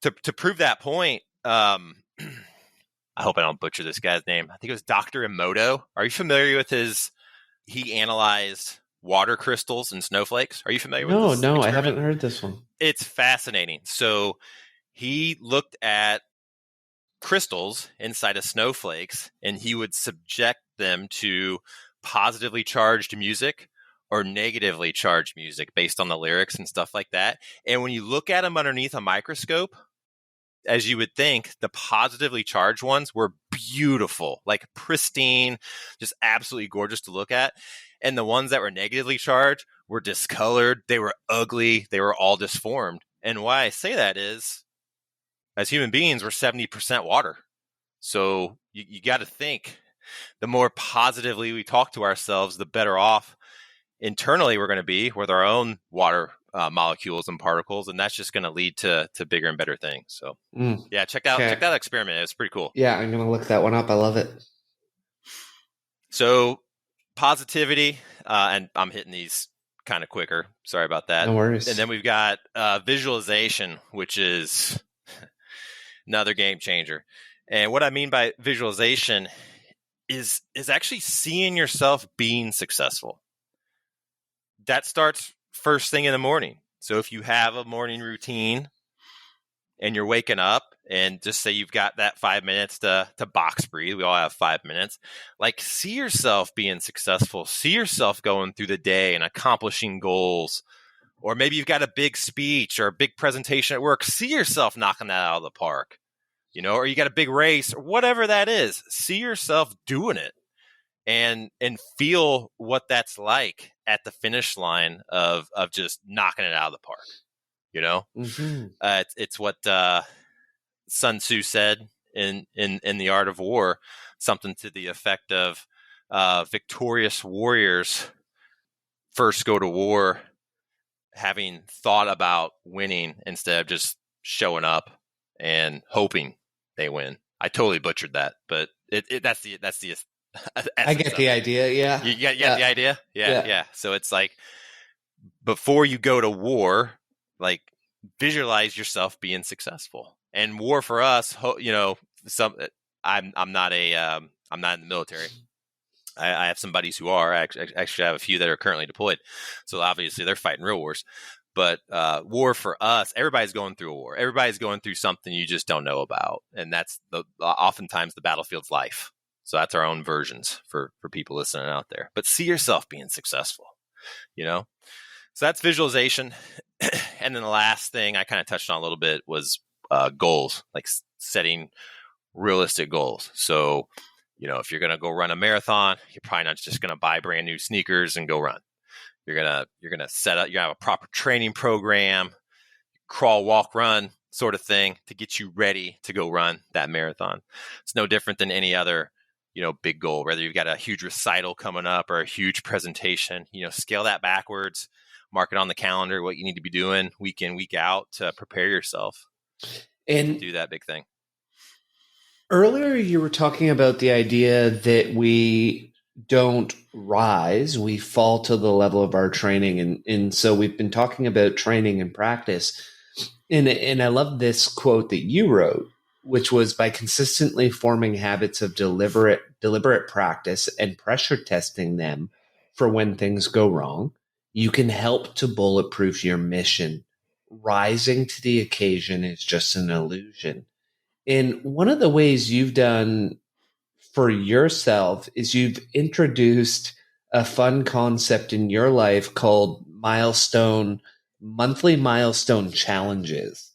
to prove that point, I hope I don't butcher this guy's name. I think it was Dr. Emoto. Are you familiar with he analyzed water crystals and snowflakes? Are you familiar with this? No, I haven't heard this one. It's fascinating. So he looked at crystals inside of snowflakes, and he would subject them to positively charged music or negatively charged music based on the lyrics and stuff like that. And when you look at them underneath a microscope, as you would think, the positively charged ones were beautiful, like pristine, just absolutely gorgeous to look at. And the ones that were negatively charged were discolored. They were ugly. They were all disformed. And why I say that is, as human beings, we're 70% water. So you got to think, the more positively we talk to ourselves, the better off internally we're going to be with our own water molecules and particles, and that's just going to lead to bigger and better things. So yeah, check that experiment. It's pretty cool. Yeah, I'm going to look that one up. I love it. So positivity, and I'm hitting these kind of quicker. Sorry about that. No worries. And then we've got visualization, which is another game changer. And what I mean by visualization is actually seeing yourself being successful. That starts first thing in the morning. So if you have a morning routine and you're waking up, and just say you've got that 5 minutes to box breathe. We all have 5 minutes. Like, see yourself being successful. See yourself going through the day and accomplishing goals. Or maybe you've got a big speech or a big presentation at work. See yourself knocking that out of the park. Or you got a big race or whatever that is. See yourself doing it and feel what that's like at the finish line of just knocking it out of the park. It's what Sun Tzu said in The Art of War, something to the effect of victorious warriors first go to war having thought about winning instead of just showing up and hoping they win. I totally butchered that, but that's the I get the idea. Yeah. You get the idea? Yeah. So it's like, before you go to war, like, visualize yourself being successful. And war for us, I'm not in the military. I have some buddies who are. I actually have a few that are currently deployed. So obviously they're fighting real wars. But war for us, everybody's going through a war. Everybody's going through something you just don't know about. And that's oftentimes the battlefield's life. So that's our own versions for people listening out there. But see yourself being successful, So that's visualization. And then the last thing I kind of touched on a little bit was goals, like setting realistic goals. So, if you're going to go run a marathon, you're probably not just going to buy brand new sneakers and go run. You're going to set up, you're going to have a proper training program, crawl, walk, run sort of thing to get you ready to go run that marathon. It's no different than any other, big goal, whether you've got a huge recital coming up or a huge presentation, scale that backwards, mark it on the calendar, what you need to be doing week in, week out to prepare yourself and do that big thing. Earlier, you were talking about the idea that we don't rise, we fall to the level of our training. And so we've been talking about training and practice. And I love this quote that you wrote, which was, by consistently forming habits of deliberate practice and pressure testing them for when things go wrong, you can help to bulletproof your mission. Rising to the occasion is just an illusion. And one of the ways you've done for yourself is you've introduced a fun concept in your life called monthly milestone challenges.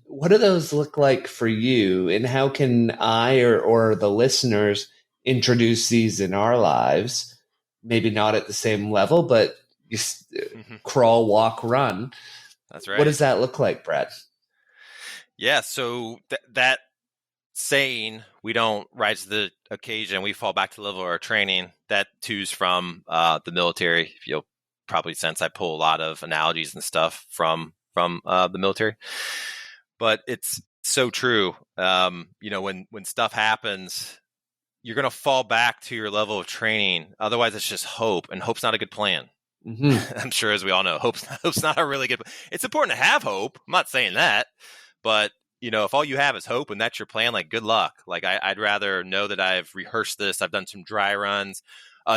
What do those look like for you? And how can I or the listeners introduce these in our lives? Maybe not at the same level, but crawl, walk, run. That's right. What does that look like, Brad? Yeah. So that saying, we don't rise to the occasion, we fall back to the level of our training, that too's from the military. You'll probably sense I pull a lot of analogies and stuff from the military, but it's so true. When stuff happens, you're going to fall back to your level of training. Otherwise, it's just hope, and hope's not a good plan. Mm-hmm. I'm sure, as we all know, hope's not a really good plan. It's important to have hope. I'm not saying that, but if all you have is hope and that's your plan, like, good luck. Like, I'd rather know that I've rehearsed this. I've done some dry runs.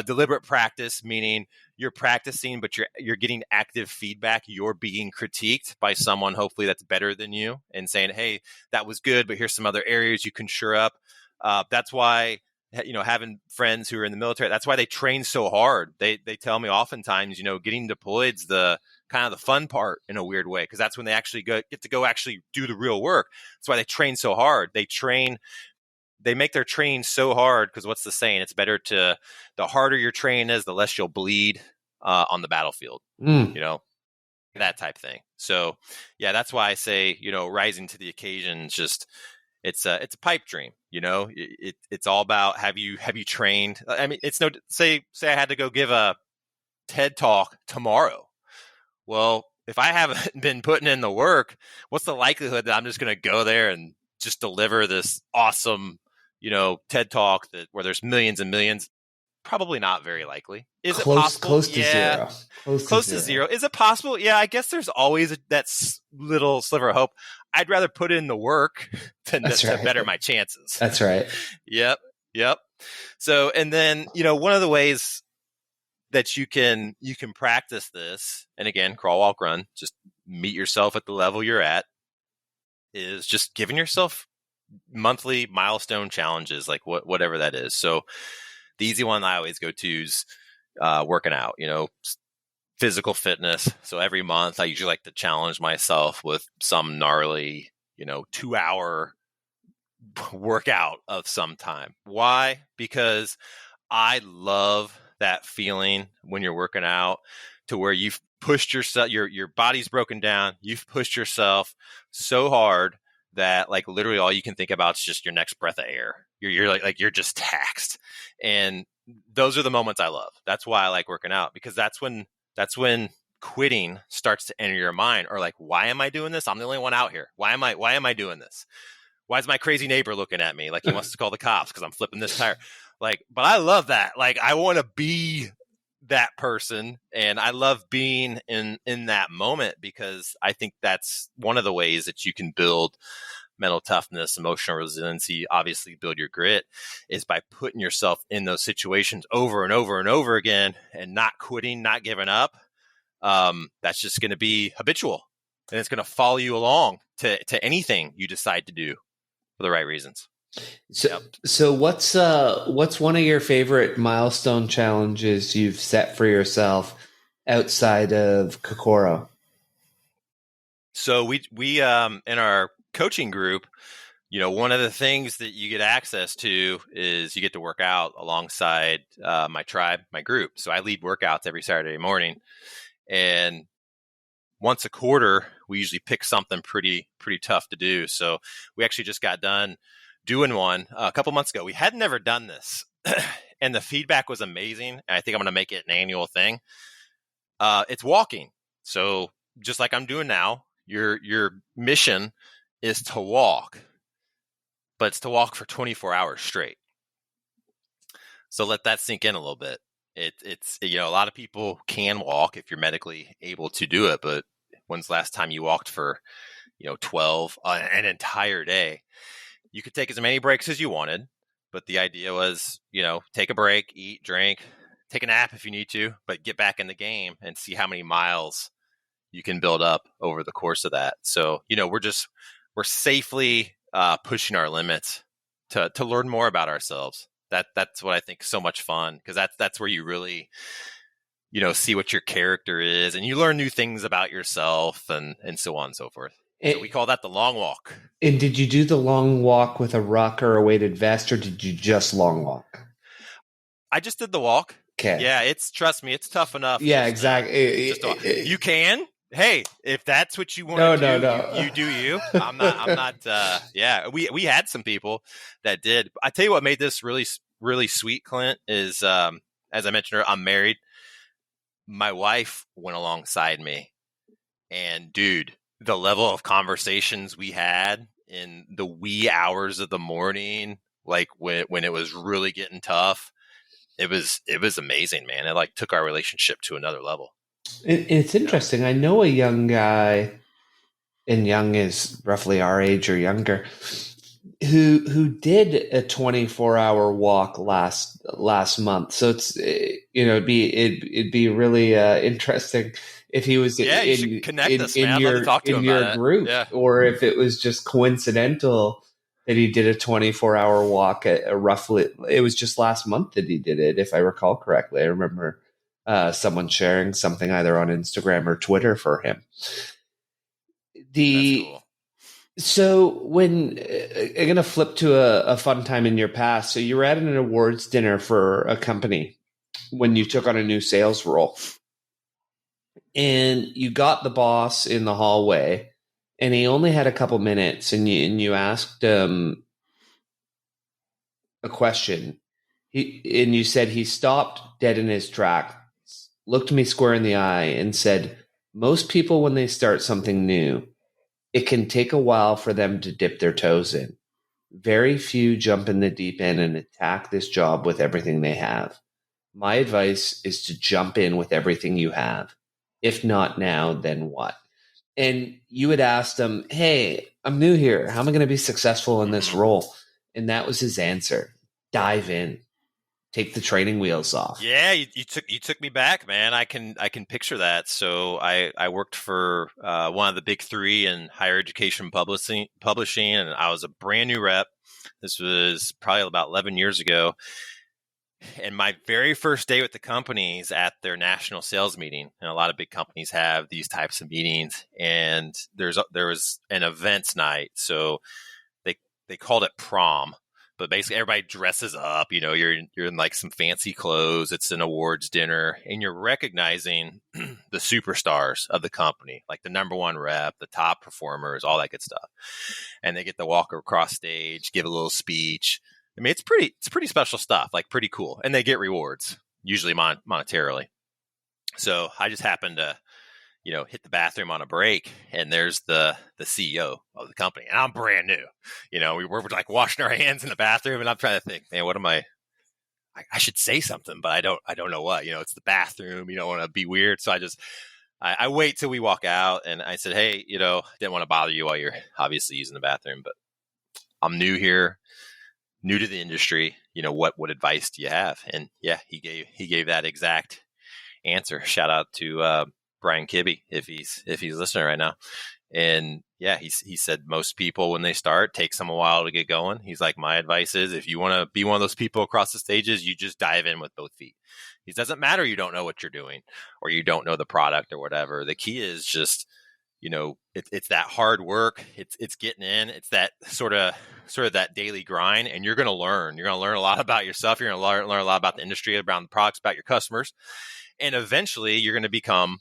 Deliberate practice, meaning you're practicing, but you're getting active feedback. You're being critiqued by someone, hopefully, that's better than you, and saying, hey, that was good, but here's some other areas you can shore up. That's why, having friends who are in the military, that's why they train so hard. They tell me oftentimes, getting deployed's the kind of the fun part in a weird way, because that's when they actually get to go actually do the real work. That's why they train so hard. They make their training so hard, because what's the saying? It's better the harder your training is, the less you'll bleed on the battlefield, that type thing. So yeah, that's why I say, rising to the occasion is just, it's a pipe dream. It's all about, have you trained? I mean, it's say I had to go give a TED talk tomorrow. Well, if I haven't been putting in the work, what's the likelihood that I'm just going to go there and just deliver this awesome, TED talk where there's millions and millions Probably not very likely. Is it Close, possible? close to Yeah. zero. Close Close to zero. Is it possible? Yeah, I guess there's always that little sliver of hope. I'd rather put in the work than That's to right. better my chances. That's right. Yep. So, and then, one of the ways that you can practice this, and again, crawl, walk, run, just meet yourself at the level you're at, is just giving yourself monthly milestone challenges, like whatever that is. So the easy one I always go to is working out, physical fitness. So every month I usually like to challenge myself with some gnarly, 2-hour workout of some time. Why? Because I love that feeling when you're working out to where you've pushed yourself, your body's broken down. You've pushed yourself so hard that like literally all you can think about is just your next breath of air. You're like you're just taxed. And those are the moments I love. That's why I like working out, because that's when quitting starts to enter your mind, or like, why am I doing this? I'm the only one out here. Why am I doing this? Why is my crazy neighbor looking at me like he wants to call the cops because I'm flipping this tire? Like, but I love that. Like, I want to be that person, and I love being in that moment, because I think that's one of the ways that you can build mental toughness, emotional resiliency, obviously build your grit, is by putting yourself in those situations over and over and over again and not quitting, not giving up. That's just going to be habitual, and it's going to follow you along to anything you decide to do for the right reasons. So what's one of your favorite milestone challenges you've set for yourself outside of Kokoro? So we in our coaching group, one of the things that you get access to is you get to work out alongside my tribe, my group. So I lead workouts every Saturday morning, and once a quarter, we usually pick something pretty tough to do. So we actually just got done doing one a couple months ago. We had never done this, and the feedback was amazing. And I think I'm going to make it an annual thing. It's walking. So just like I'm doing now, your mission is to walk, but it's to walk for 24 hours straight. So let that sink in a little bit. It's a lot of people can walk if you're medically able to do it, but when's the last time you walked for 12 an entire day? You could take as many breaks as you wanted, but the idea was, take a break, eat, drink, take a nap if you need to, but get back in the game and see how many miles you can build up over the course of that. So, we're safely pushing our limits to learn more about ourselves. That's what I think is so much fun, because that's where you really, see what your character is, and you learn new things about yourself, and so on and so forth. So we call that the long walk. And did you do the long walk with a ruck or a weighted vest, or did you just long walk? I just did the walk. Okay. Yeah, trust me, it's tough enough. Yeah, exactly. You can. Hey, if that's what you want to do, no. You do you. I'm not. Yeah, we had some people that did. I tell you what made this really, really sweet, Clint, is as I mentioned earlier, I'm married. My wife went alongside me, and dude, the level of conversations we had in the wee hours of the morning, like when it was really getting tough, it was amazing, man. It like took our relationship to another level. It's interesting. I know a young guy, and young is roughly our age or younger, who did a 24-hour walk last month. So it's it'd be really interesting if he was in your group, or if it was just coincidental that he did a 24-hour walk at roughly. It was just last month that he did it, if I recall correctly. I remember someone sharing something either on Instagram or Twitter for him. That's cool. So when I'm going to flip to a fun time in your past. So you were at an awards dinner for a company when you took on a new sales role, and you got the boss in the hallway, and he only had a couple minutes, and you asked him a question. And you said he stopped dead in his tracks, looked me square in the eye, and said, "Most people, when they start something new, it can take a while for them to dip their toes in. Very few jump in the deep end and attack this job with everything they have. My advice is to jump in with everything you have. If not now, then what? And you had asked him, hey, I'm new here. How am I going to be successful in this role? And that was his answer. Dive in. Take the training wheels off. Yeah, you took me back, man. I can picture that. So I worked for one of the big three in higher education publishing, and I was a brand new rep. This was probably about 11 years ago. And my very first day with the company is at their national sales meeting. And a lot of big companies have these types of meetings. And there was an events night. So they called it prom. But basically everybody dresses up, you're in like some fancy clothes. It's an awards dinner, and you're recognizing the superstars of the company, like the number one rep, the top performers, all that good stuff. And they get to walk across stage, give a little speech. I mean, it's pretty special stuff, like pretty cool. And they get rewards, usually monetarily. So I just happened to, hit the bathroom on a break, and there's the CEO of the company, and I'm brand new. We're like washing our hands in the bathroom, and I'm trying to think, man, what am I should say something, but I don't know what. It's the bathroom. You don't want to be weird, so I wait till we walk out, and I said, hey, didn't want to bother you while you're obviously using the bathroom, but I'm new here, new to the industry. What advice do you have? And yeah, he gave that exact answer. Shout out to Brian Kibbe if he's listening right now. And yeah, he said most people when they start takes them a while to get going. He's like, my advice is if you want to be one of those people across the stages, you just dive in with both feet. It doesn't matter you don't know what you're doing or you don't know the product or whatever. The key is just it's that hard work. It's getting in. It's that sort of that daily grind, and you're going to learn. You're going to learn a lot about yourself. You're going to learn a lot about the industry, around the products, about your customers, and eventually you're going to become,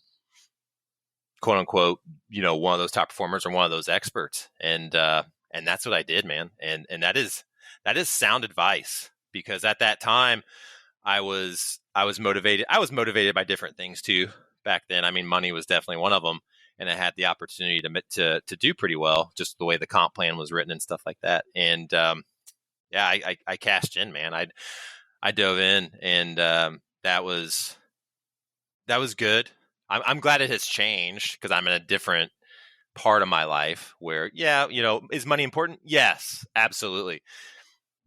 quote unquote, one of those top performers or one of those experts. And that's what I did, man. And that is sound advice, because at that time I was motivated. I was motivated by different things too back then. I mean, money was definitely one of them. And I had the opportunity to do pretty well, just the way the comp plan was written and stuff like that. And yeah, I cashed in, man. I dove in, and that was good. I'm glad it has changed, because I'm in a different part of my life where, yeah, is money important? Yes, absolutely.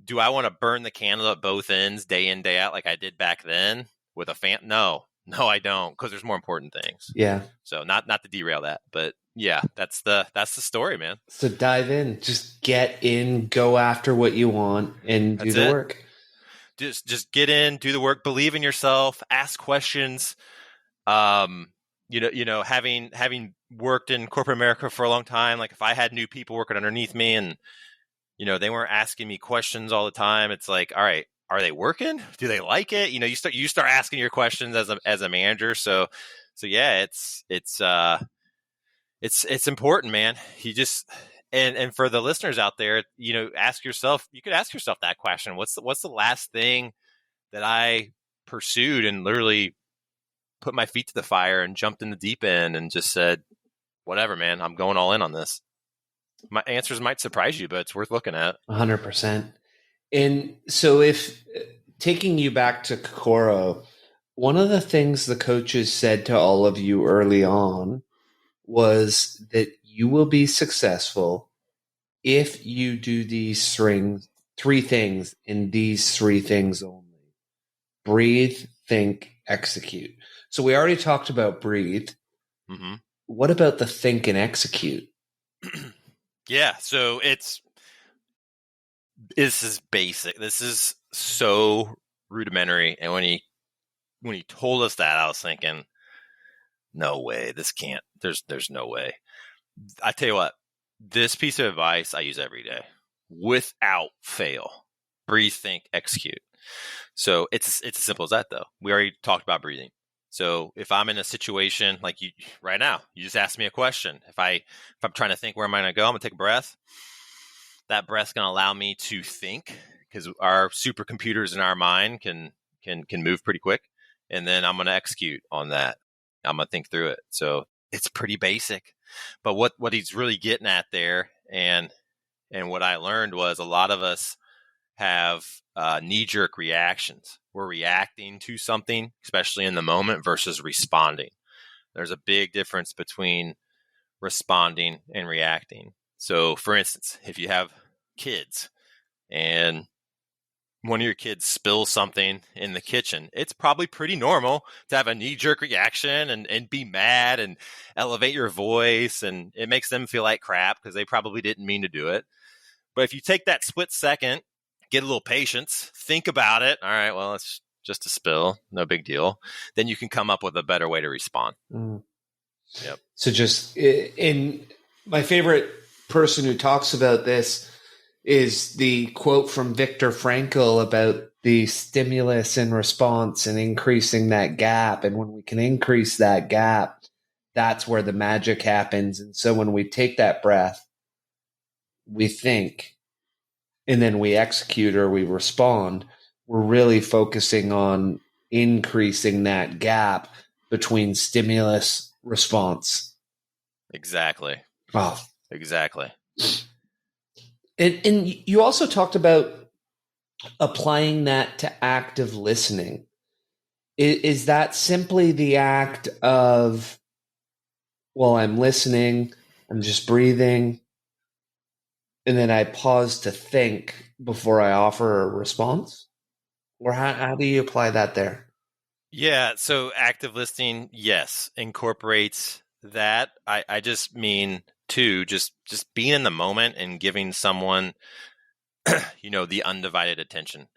Do I want to burn the candle at both ends day in, day out like I did back then with a fan? No, I don't, because there's more important things. Yeah. So not to derail that, but yeah, that's the story, man. So dive in, just get in, go after what you want, and do the work. Just get in, do the work, believe in yourself, ask questions. Having worked in corporate America for a long time, like if I had new people working underneath me and, they weren't asking me questions all the time, it's like, all right, are they working? Do they like it? You start asking your questions as a manager. So yeah, it's important, man. You just, and for the listeners out there, you could ask yourself that question. What's the last thing that I pursued and literally put my feet to the fire and jumped in the deep end and just said, whatever, man, I'm going all in on this? My answers might surprise you, but it's worth looking at. 100%. And so if taking you back to Kokoro, one of the things the coaches said to all of you early on was that you will be successful if you do these three things, and these three things only: breathe, think, execute. So we already talked about breathe. Mm-hmm. What about the think and execute? Yeah, so this is basic. This is so rudimentary. And when he told us that, I was thinking, no way, this can't. There's no way. I tell you what, this piece of advice I use every day, without fail. Breathe, think, execute. So it's as simple as that, though. We already talked about breathing. So if I'm in a situation like you right now, you just asked me a question. If I'm trying to think where am I going to go, I'm going to take a breath. That breath's going to allow me to think, because our supercomputers in our mind can move pretty quick. And then I'm going to execute on that. I'm going to think through it. So it's pretty basic. But what he's really getting at there, and what I learned was, a lot of us have knee-jerk reactions. We're reacting to something, especially in the moment, versus responding. There's a big difference between responding and reacting. So, for instance, if you have kids and one of your kids spills something in the kitchen, it's probably pretty normal to have a knee-jerk reaction and be mad and elevate your voice, and it makes them feel like crap because they probably didn't mean to do it. But if you take that split second, get a little patience, think about it. All right, well, it's just a spill, no big deal. Then you can come up with a better way to respond. Yep. So just in my favorite person who talks about this is the quote from Viktor Frankl about the stimulus and response and increasing that gap. And when we can increase that gap, that's where the magic happens. And so when we take that breath, we think, and then we execute or we respond, we're really focusing on increasing that gap between stimulus response. Exactly. Oh, exactly. And you also talked about applying that to active listening. Is that simply the act of, well, I'm listening, I'm just breathing, and then I pause to think before I offer a response? Or how do you apply that there? Yeah, so active listening, yes, incorporates that. I just mean too, just being in the moment and giving someone the undivided attention.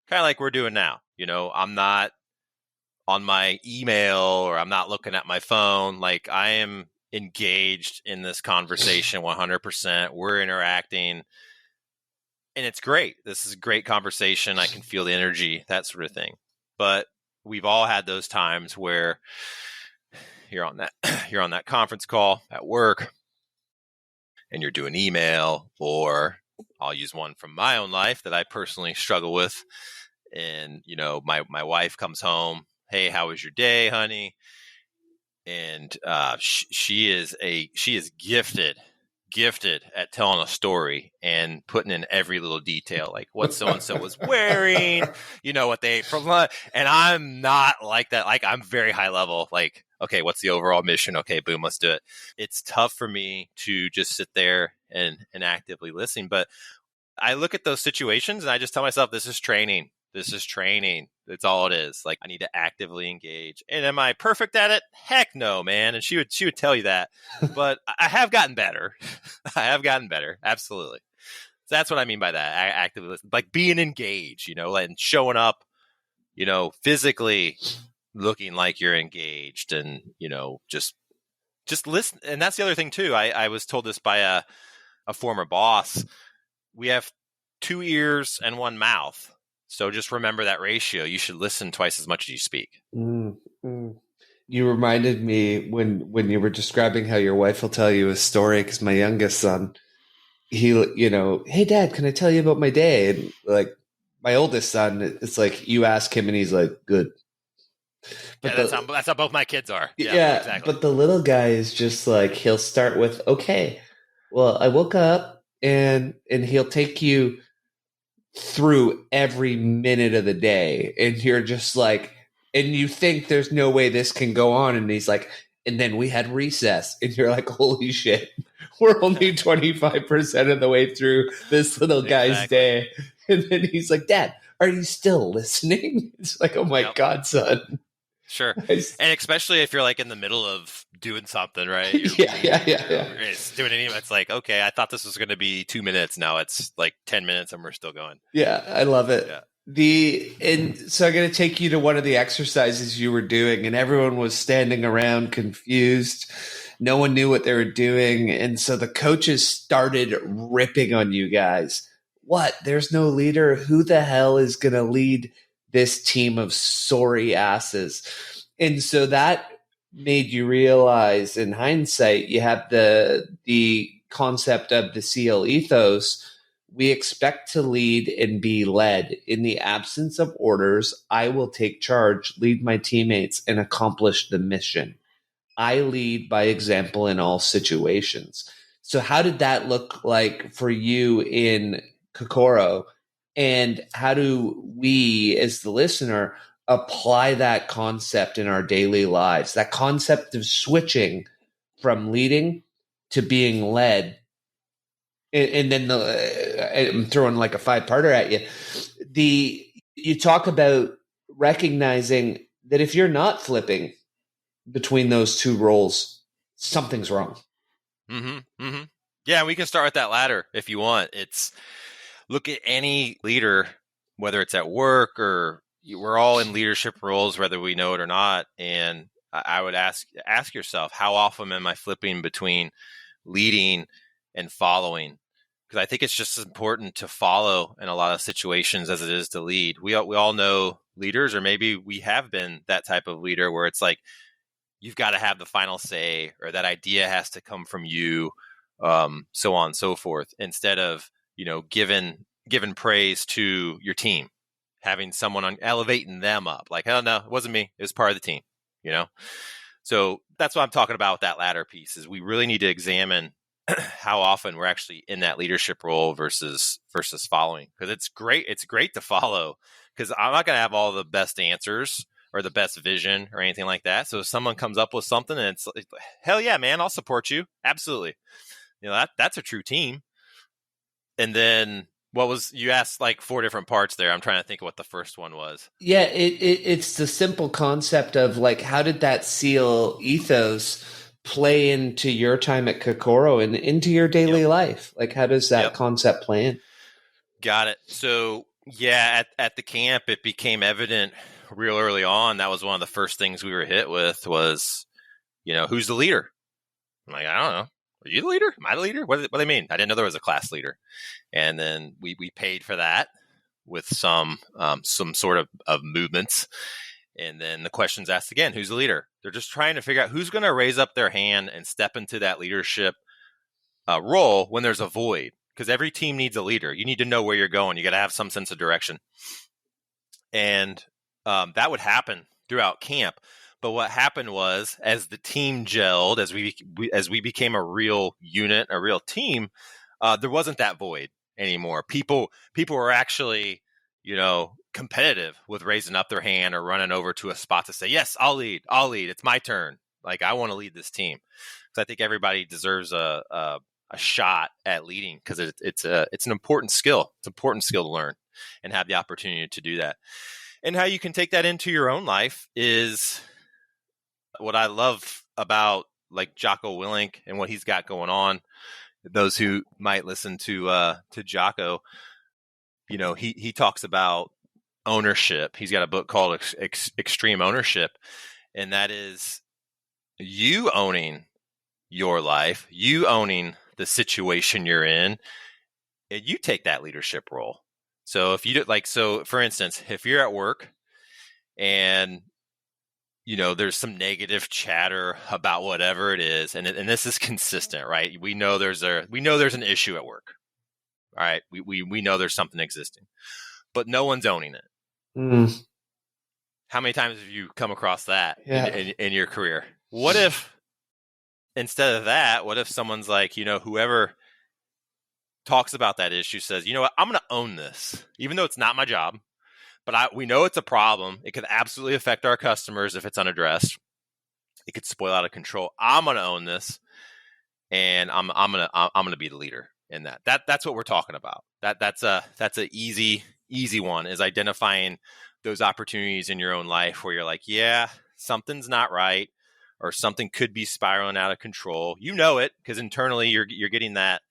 Kind of like we're doing now. I'm not on my email or I'm not looking at my phone. Like I am engaged in this conversation 100%. We're interacting and it's great. This is a great conversation. I can feel the energy, that sort of thing. But we've all had those times where you're on that conference call at work and you're doing email, or I'll use one from my own life that I personally struggle with. And, my wife comes home. Hey, how was your day, honey? And she is gifted at telling a story and putting in every little detail, like what so-and-so was wearing, what they ate for lunch. And I'm not like that. Like I'm very high level, like, okay, what's the overall mission? Okay, boom, let's do it. It's tough for me to just sit there and actively listen. But I look at those situations and I just tell myself, this is training. This is training. That's all it is. Like I need to actively engage. And am I perfect at it? Heck no, man. And she would tell you that. But I have gotten better. I have gotten better. Absolutely. So that's what I mean by that. Actively listen. Like being engaged, and showing up, physically looking like you're engaged and, just listen. And that's the other thing too. I was told this by a former boss. We have 2 ears and 1 mouth. So just remember that ratio. You should listen twice as much as you speak. Mm-hmm. You reminded me when you were describing how your wife will tell you a story, because my youngest son, he, hey, Dad, can I tell you about my day? And like my oldest son, it's like you ask him and he's like, good. But yeah, that's how both my kids are. Yeah, exactly. But the little guy is just like, he'll start with, okay, well, I woke up, and he'll take you through every minute of the day, and you're just like, and you think there's no way this can go on, and he's like, and then we had recess, and you're like, holy shit, we're only 25% of the way through this little guy's day. And then he's like, Dad, are you still listening? It's like, oh my God, son. Sure. And especially if you're like in the middle of doing something, right? Yeah. It's doing anything. It's like, okay, I thought this was going to be 2 minutes. Now it's like 10 minutes and we're still going. Yeah, I love it. Yeah. And so I'm going to take you to one of the exercises you were doing, and everyone was standing around confused. No one knew what they were doing. And so the coaches started ripping on you guys. What? There's no leader? Who the hell is going to lead this team of sorry asses? And so that made you realize, in hindsight, you have the concept of the SEAL ethos. We expect to lead and be led. In the absence of orders, I will take charge, lead my teammates, and accomplish the mission. I lead by example in all situations. So how did that look like for you in Kokoro? And how do we, as the listener, apply that concept in our daily lives? That concept of switching from leading to being led. And then I'm throwing like a 5-parter at you. You talk about recognizing that if you're not flipping between those two roles, something's wrong. Mm-hmm. Mm-hmm. Yeah, we can start with that latter if you want. It's look at any leader, whether it's at work or we're all in leadership roles, whether we know it or not. And I would ask yourself, how often am I flipping between leading and following? Because I think it's just as important to follow in a lot of situations as it is to lead. We all know leaders, or maybe we have been that type of leader where it's like, you've got to have the final say, or that idea has to come from you, so on and so forth, instead of, giving praise to your team, having someone elevating them up. Like, oh no, it wasn't me. It was part of the team, So that's what I'm talking about with that latter piece is we really need to examine how often we're actually in that leadership role versus following. Because it's great to follow, because I'm not going to have all the best answers or the best vision or anything like that. So if someone comes up with something and it's like, hell yeah, man, I'll support you. Absolutely. That's a true team. And then you asked like 4 different parts there. I'm trying to think of what the first one was. Yeah, it's the simple concept of like, how did that SEAL ethos play into your time at Kokoro and into your daily life? Like, how does that concept play in? Got it. So yeah, at the camp, it became evident real early on. That was one of the first things we were hit with was, who's the leader? I'm like, I don't know. Are you the leader? Am I the leader? What do they mean? I didn't know there was a class leader. And then we paid for that with some sort of movements. And then the question's asked again, who's the leader? They're just trying to figure out who's going to raise up their hand and step into that leadership role when there's a void. Because every team needs a leader. You need to know where you're going. You got to have some sense of direction. And that would happen throughout camp. But what happened was, as the team gelled, as we became a real unit, a real team, there wasn't that void anymore. People were actually, competitive with raising up their hand or running over to a spot to say, yes, I'll lead. It's my turn. Like, I want to lead this team. Because I think everybody deserves a shot at leading, because it's an important skill. It's an important skill to learn and have the opportunity to do that. And how you can take that into your own life is what I love about like Jocko Willink and what he's got going on. Those who might listen to Jocko, he talks about ownership. He's got a book called Extreme Ownership, and that is you owning your life, you owning the situation you're in, and you take that leadership role. So if you do, for instance, if you're at work and there's some negative chatter about whatever it is, and this is consistent, right? We know there's an issue at work. All right, we know there's something existing, but no one's owning it. Mm. How many times have you come across that in your career? What if instead of that, what if someone's like, whoever talks about that issue says, you know what, I'm going to own this, even though it's not my job, but we know it's a problem. It could absolutely affect our customers if it's unaddressed. It could spoil out of control. I'm going to own this, and I'm going to be the leader in that. That's what we're talking about. That's a easy one, is identifying those opportunities in your own life where you're like, yeah, something's not right, or something could be spiraling out of control. You know it, because internally you're getting that.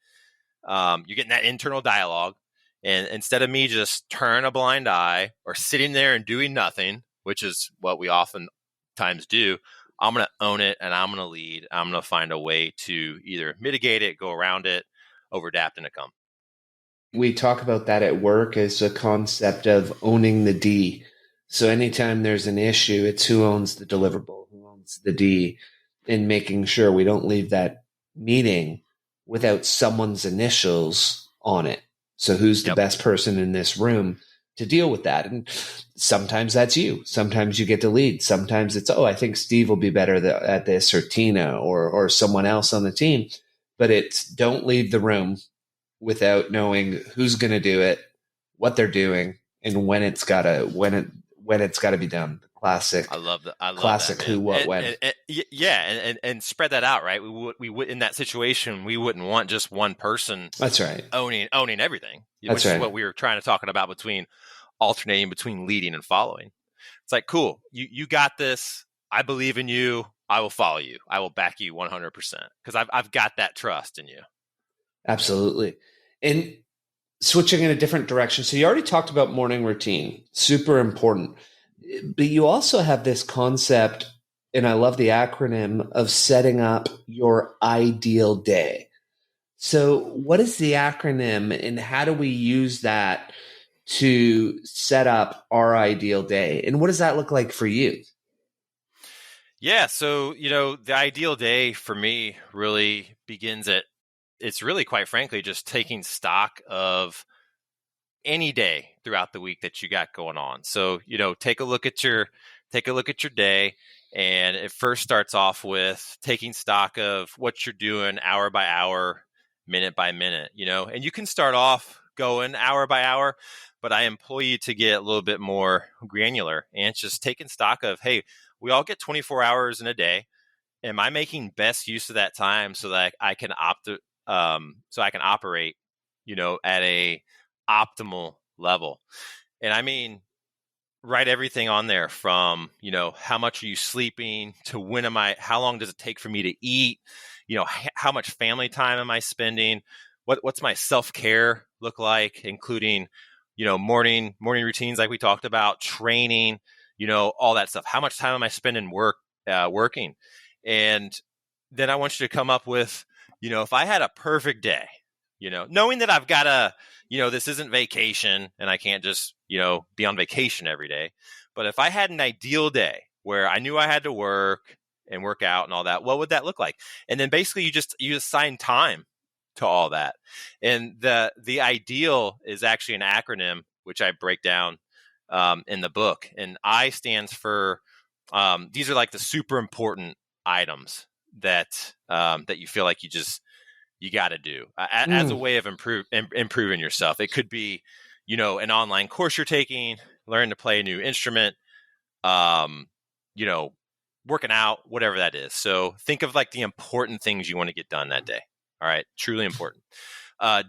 You're getting that internal dialogue. And instead of me just turning a blind eye or sitting there and doing nothing, which is what we oftentimes do, I'm going to own it and I'm going to lead. I'm going to find a way to either mitigate it, go around it, overadapt, and come. We talk about that at work as a concept of owning the D. So anytime there's an issue, it's who owns the deliverable, who owns the D, and making sure we don't leave that meeting without someone's initials on it. So who's the best person in this room to deal with that? And sometimes that's you. Sometimes you get to lead. Sometimes it's, I think Steve will be better at this, or Tina, or someone else on the team. But it's, don't leave the room without knowing who's going to do it, what they're doing and when it's gotta be done. Classic. I love that. I love Classic that, who, man. what, when. Yeah, and spread that out, right? We would in that situation, we wouldn't want just one person That's right. owning everything, That's which is right. what we were trying to talking about between alternating between leading and following. It's like, cool, you got this. I believe in you. I will follow you. I will back you 100% because I've got that trust in you. Absolutely. And switching in a different direction. So you already talked about morning routine, super important. But you also have this concept, and I love the acronym of setting up your ideal day. So, what is the acronym, and how do we use that to set up our ideal day? And what does that look like for you? Yeah, so the ideal day for me really begins at it's really quite frankly just taking stock of any day throughout the week that you got going on. So, take a look at your day, and it first starts off with taking stock of what you're doing hour by hour, minute by minute, and you can start off going hour by hour, but I implore you to get a little bit more granular and just taking stock of, hey, we all get 24 hours in a day. Am I making best use of that time so that I can operate, at a optimal level? And I mean, write everything on there from, how much are you sleeping to how long does it take for me to eat? How much family time am I spending? What's my self-care look like, including, morning routines like we talked about, training, all that stuff. How much time am I spending working? And then I want you to come up with, if I had a perfect day, knowing that I've got this isn't vacation and I can't just, be on vacation every day. But if I had an ideal day where I knew I had to work and work out and all that, what would that look like? And then basically you assign time to all that. And the ideal is actually an acronym, which I break down in the book. And I stands for, these are like the super important items that you feel like you got to do as a way of improving yourself. It could be, an online course you're taking, learn to play a new instrument, um, working out, whatever that is. So think of like the important things you want to get done that day. All right. Truly important.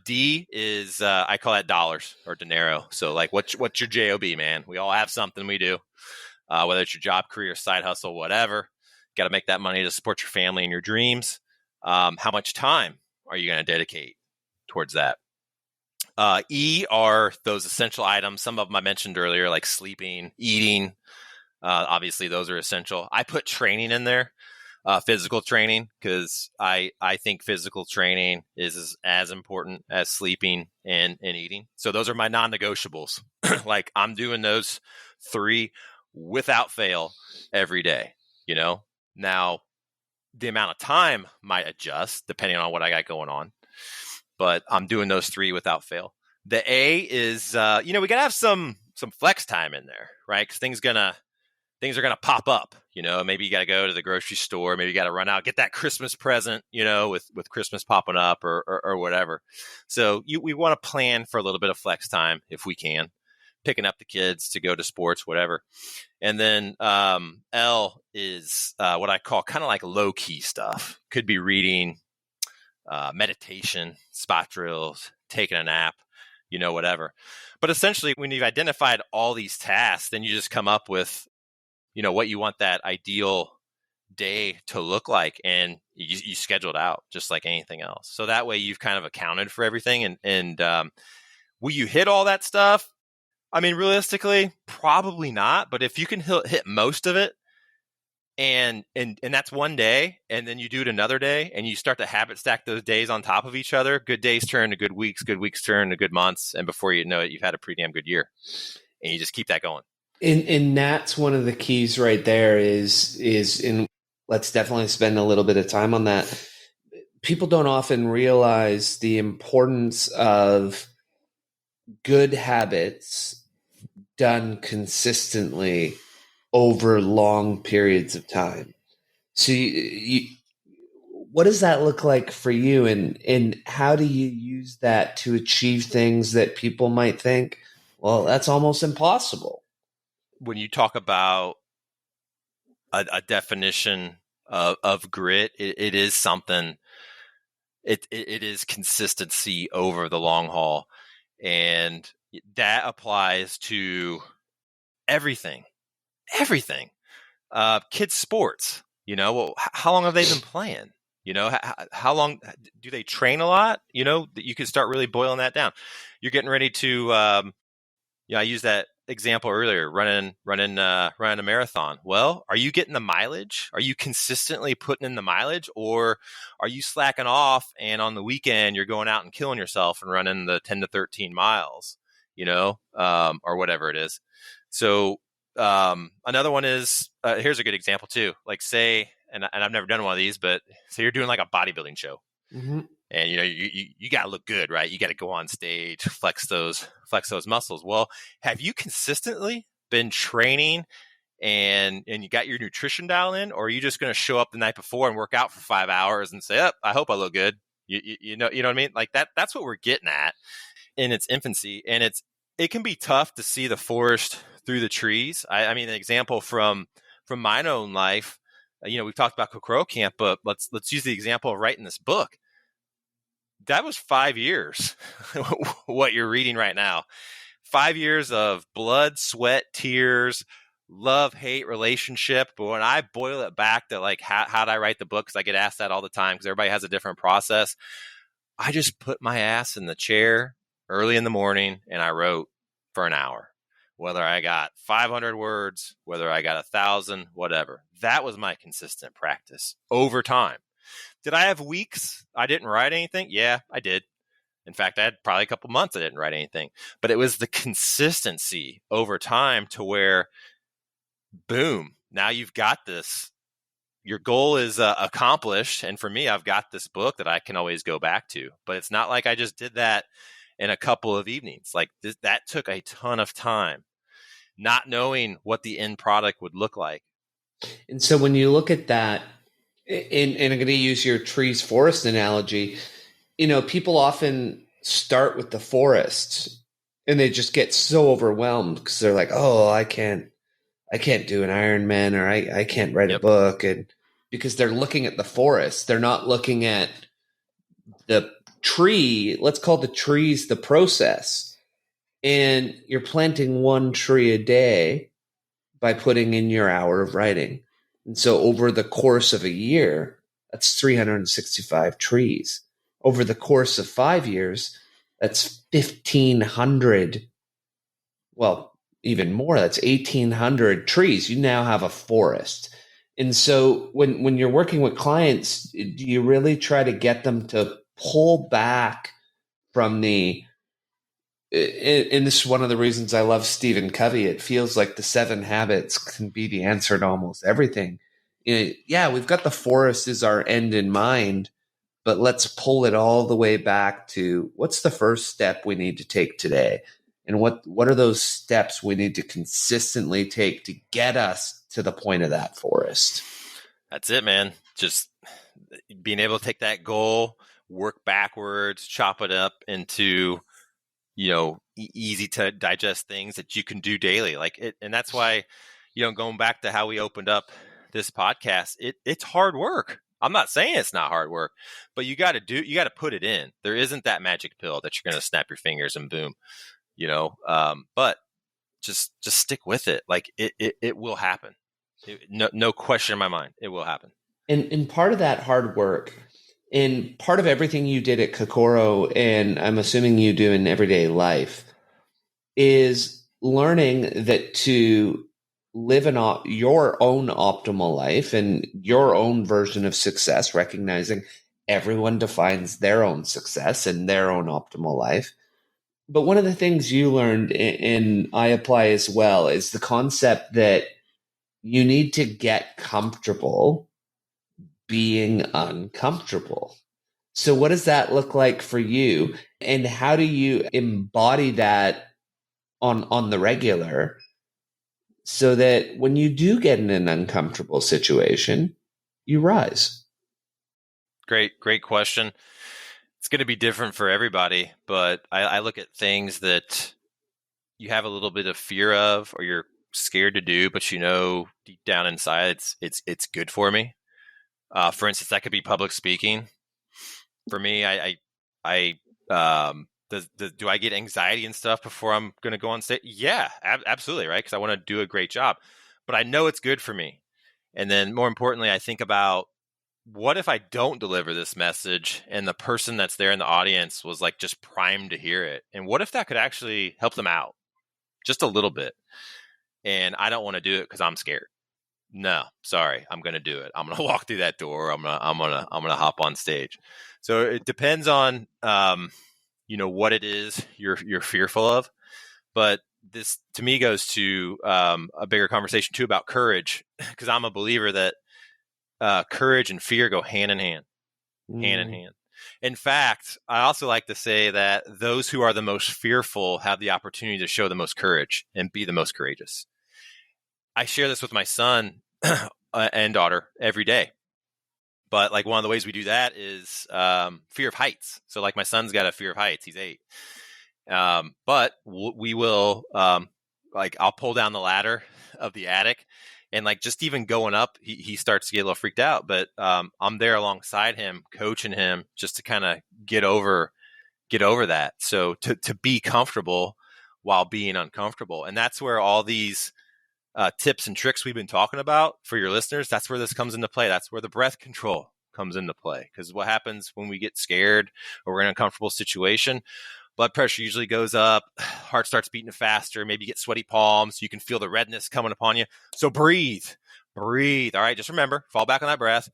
D is, I call that dollars or dinero. So like, what's your JOB, man? We all have something we do, whether it's your job, career, side hustle, whatever. Got to make that money to support your family and your dreams. How much time are you going to dedicate towards that? E are those essential items. Some of them I mentioned earlier, like sleeping, eating. Obviously, those are essential. I put training in there, physical training, because I think physical training is as important as sleeping and eating. So those are my non-negotiables. Like I'm doing those 3 without fail every day. Now the amount of time might adjust depending on what I got going on, but I'm doing those 3 without fail. The A is, we gotta have some flex time in there, right? Because things are gonna pop up. Maybe you gotta go to the grocery store, maybe you gotta run out, get that Christmas present, with Christmas popping up or whatever. So we want to plan for a little bit of flex time if we can, picking up the kids to go to sports, whatever. And then L is what I call kind of like low key stuff. Could be reading, meditation, spot drills, taking a nap, whatever. But essentially, when you've identified all these tasks, then you just come up with, what you want that ideal day to look like, and you schedule it out just like anything else. So that way you've kind of accounted for everything. And will you hit all that stuff? I mean, realistically, probably not. But if you can hit most of it, and that's one day, and then you do it another day, and you start to habit stack those days on top of each other, good days turn to good weeks turn to good months, and before you know it, you've had a pretty damn good year, and you just keep that going. And that's one of the keys right there is in, let's definitely spend a little bit of time on that. People don't often realize the importance of good habits done consistently over long periods of time. So what does that look like for you, and how do you use that to achieve things that people might think, Well, that's almost impossible. When you talk about a definition of grit, it is something. It is consistency over the long haul, and that applies to everything. Everything. Kids' sports. Well, how long have they been playing? How long do they train a lot? That you can start really boiling that down. You're getting ready to. I used that example earlier, running a marathon. Well, are you getting the mileage? Are you consistently putting in the mileage, or are you slacking off and on the weekend you're going out and killing yourself and running the 10 to 13 miles, or whatever it is. So another one is, here's a good example too. Like say, and I've never done one of these, but say you're doing like a bodybuilding show. Mm-hmm. And you got to look good, right? You got to go on stage, flex those muscles. Well, have you consistently been training and you got your nutrition dialed in, or are you just going to show up the night before and work out for 5 hours and say, "Oh, I hope I look good"? You know what I mean? Like that's what we're getting at in its infancy, and it can be tough to see the forest through the trees. I mean, an example from my own life. We've talked about Kokoro Camp, but let's use the example of writing this book. That was 5 years, what you're reading right now. 5 years of blood, sweat, tears, love, hate, relationship. But when I boil it back to like, how did I write the book? Because I get asked that all the time because everybody has a different process. I just put my ass in the chair early in the morning and I wrote for an hour. Whether I got 500 words, whether I got 1,000, whatever. That was my consistent practice over time. Did I have weeks I didn't write anything? Yeah, I did. In fact, I had probably a couple months I didn't write anything. But it was the consistency over time to where, boom, now you've got this. Your goal is accomplished. And for me, I've got this book that I can always go back to. But it's not like I just did that in a couple of evenings. Like that took a ton of time, not knowing what the end product would look like. And so when you look at that, and I'm going to use your trees forest analogy, people often start with the forest and they just get so overwhelmed because they're like, oh, I can't do an Ironman, or I can't write a book. And because they're looking at the forest, they're not looking at the tree. Let's call the trees the process. And you're planting one tree a day by putting in your hour of writing. And so over the course of a year, that's 365 trees. Over the course of 5 years, that's 1,500. Well, even more, that's 1,800 trees. You now have a forest. And so when you're working with clients, do you really try to get them to pull back from the, and this is one of the reasons I love Stephen Covey. It feels like the 7 habits can be the answer to almost everything. Yeah, we've got the forest as our end in mind, but let's pull it all the way back to what's the first step we need to take today? And what are those steps we need to consistently take to get us to the point of that forest? That's it, man. Just being able to take that goal, work backwards, chop it up into easy to digest things that you can do daily. Like it, and that's why, going back to how we opened up this podcast, it's hard work. I'm not saying it's not hard work, but you got to put it in. There isn't that magic pill that you're going to snap your fingers and boom, but just stick with it. Like it will happen. No question in my mind. It will happen. And part of that hard work, and part of everything you did at Kokoro, and I'm assuming you do in everyday life, is learning that to live your own optimal life and your own version of success, recognizing everyone defines their own success and their own optimal life. But one of the things you learned, and I apply as well, is the concept that you need to get comfortable being uncomfortable. So what does that look like for you? And how do you embody that on the regular so that when you do get in an uncomfortable situation, you rise? Great question. It's going to be different for everybody, but I look at things that, you have a little bit of fear of, or you're scared to do, but deep down inside it's good for me. For instance, that could be public speaking. For me, do I get anxiety and stuff before I'm going to go on stage? Yeah, absolutely, right? Because I want to do a great job, but I know it's good for me. And then more importantly, I think about, what if I don't deliver this message and the person that's there in the audience was like just primed to hear it? And what if that could actually help them out just a little bit? And I don't want to do it because I'm scared. No, sorry, I'm going to do it. I'm going to walk through that door. I'm going to hop on stage. So it depends on, what it is you're fearful of. But this to me goes to a bigger conversation too about courage, because I'm a believer that courage and fear go hand in hand. In fact, I also like to say that those who are the most fearful have the opportunity to show the most courage and be the most courageous. I share this with my son and daughter every day. But like one of the ways we do that is fear of heights. So like my son's got a fear of heights. He's 8. But we will, I'll pull down the ladder of the attic, and like just even going up, he starts to get a little freaked out. But I'm there alongside him, coaching him just to kind of get over that. So to be comfortable while being uncomfortable. And that's where all these tips and tricks we've been talking about for your listeners, that's where this comes into play. That's where the breath control comes into play. Because what happens when we get scared or we're in an uncomfortable situation, blood pressure usually goes up, heart starts beating faster, maybe you get sweaty palms, you can feel the redness coming upon you. So breathe. All right, just remember, fall back on that breath,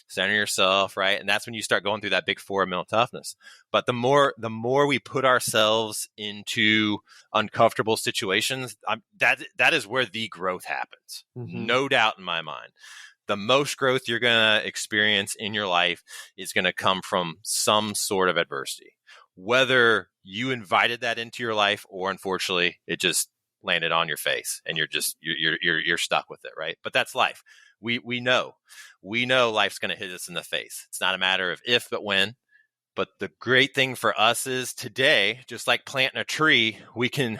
center yourself, right? And that's when you start going through that big 4 of mental toughness. But the more we put ourselves into uncomfortable situations, that is where the growth happens. Mm-hmm. No doubt in my mind. The most growth you're going to experience in your life is going to come from some sort of adversity. Whether you invited that into your life or unfortunately it just landed on your face and you're stuck with it, right? But that's life. We know life's going to hit us in the face. It's not a matter of if, but when. But the great thing for us is today, just like planting a tree, we can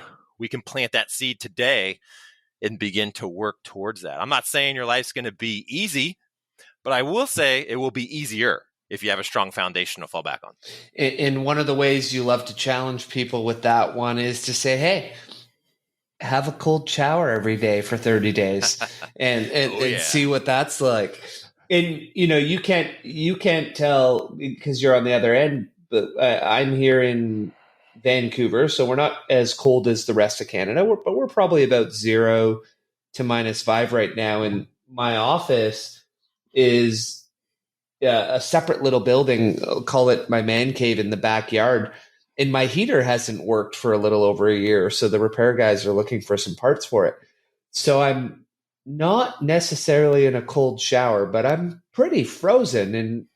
plant that seed today and begin to work towards that. I'm not saying your life's going to be easy, but I will say it will be easier if you have a strong foundation to fall back on. And one of the ways you love to challenge people with that one is to say, hey, have a cold shower every day for 30 days and see what that's like. And, you can't tell because you're on the other end, but I'm here in Vancouver, so we're not as cold as the rest of Canada, but we're probably about 0 to -5 right now. And my office is a separate little building. I'll call it my man cave in the backyard. And my heater hasn't worked for a little over a year. So the repair guys are looking for some parts for it. So I'm not necessarily in a cold shower, but I'm pretty frozen. And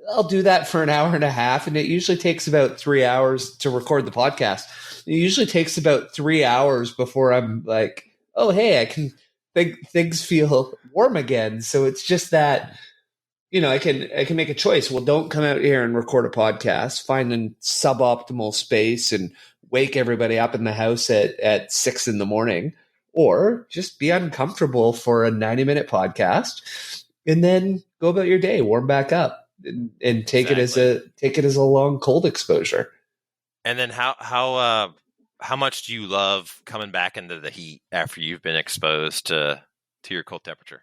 I'll do that for an hour and a half. And it usually takes about 3 hours to record the podcast. It usually takes about 3 hours before I'm like, oh, hey, I can think things feel warm again. So it's just that, I can make a choice. Well, don't come out here and record a podcast. Find a suboptimal space and wake everybody up in the house at 6 a.m, or just be uncomfortable for a 90-minute podcast, and then go about your day, warm back up, and take it as a long cold exposure. And then how much do you love coming back into the heat after you've been exposed to your cold temperature?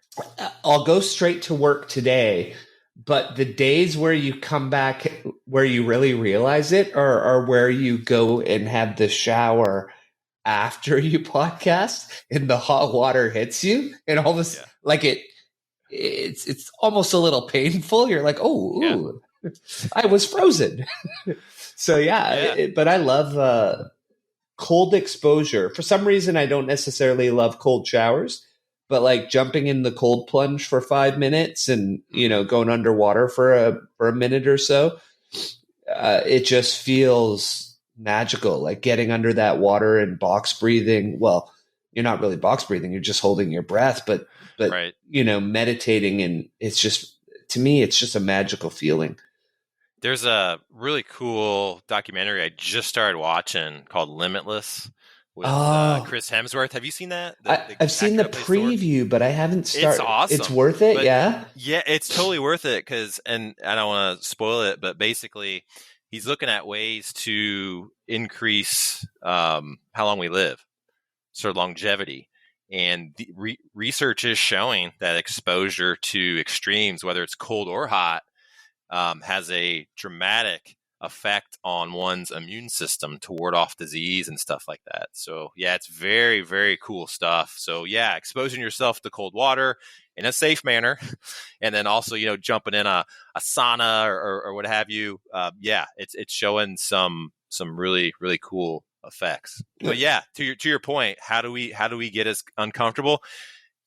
I'll go straight to work today, but the days where you come back, where you really realize it, are where you go and have the shower after you podcast and the hot water hits you and all this, it's almost a little painful. You're like, I was frozen. So but I love cold exposure. For some reason, I don't necessarily love cold showers, but like jumping in the cold plunge for 5 minutes and, going underwater for a minute or so, it just feels magical. Like getting under that water and box breathing. Well, you're not really box breathing. You're just holding your breath, but right. Meditating. And it's just, to me, it's just a magical feeling. There's a really cool documentary I just started watching called Limitless with Oh, Chris Hemsworth. Have you seen that? The I've seen actor the that plays Thor. preview, but I haven't It's started. It's awesome. worth it, But yeah. yeah, it's totally worth it and I don't want to spoil it, but basically he's looking at ways to increase how long we live, sort of longevity. And the research is showing that exposure to extremes, whether it's cold or hot, has a dramatic effect on one's immune system to ward off disease and stuff like that. So yeah, it's very, very cool stuff. So yeah, exposing yourself to cold water in a safe manner, and then also jumping in a sauna or what have you. Yeah, it's showing some really really cool effects. But yeah, to your point, how do we get as uncomfortable?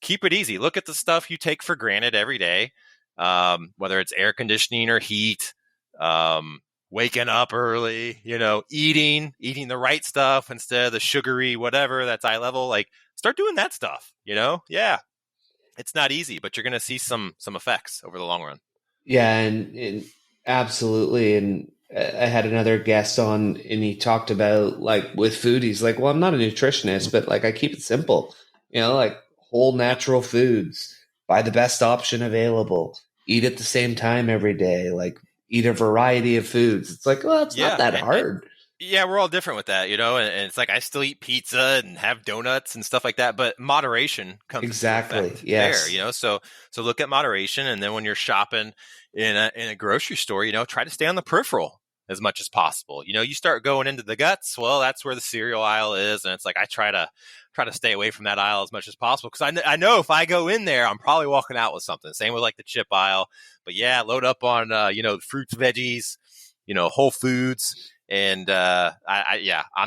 Keep it easy. Look at the stuff you take for granted every day, whether it's air conditioning or heat, waking up early, eating the right stuff instead of the sugary whatever that's eye level. Like, start doing that stuff. Yeah, it's not easy, but you're going to see some effects over the long run. Yeah, and absolutely. And I had another guest on, and he talked about like with food. He's like, "Well, I'm not a nutritionist, but like I keep it simple. Like whole Yep. natural foods, buy the best option available, eat at the same time every day, like eat a variety of foods." It's like, well, it's not Yeah, that hard. yeah, we're all different with that, and it's like I still eat pizza and have donuts and stuff like that, but moderation comes into Exactly. effect there, Yes. So look at moderation, and then when you're shopping in a grocery store, try to stay on the peripheral as much as possible. You start going into the guts, well, that's where the cereal aisle is, and it's like I try to stay away from that aisle as much as possible because I know if I go in there, I'm probably walking out with something. Same with like the chip aisle, but yeah, load up on fruits, veggies, whole foods. And I'm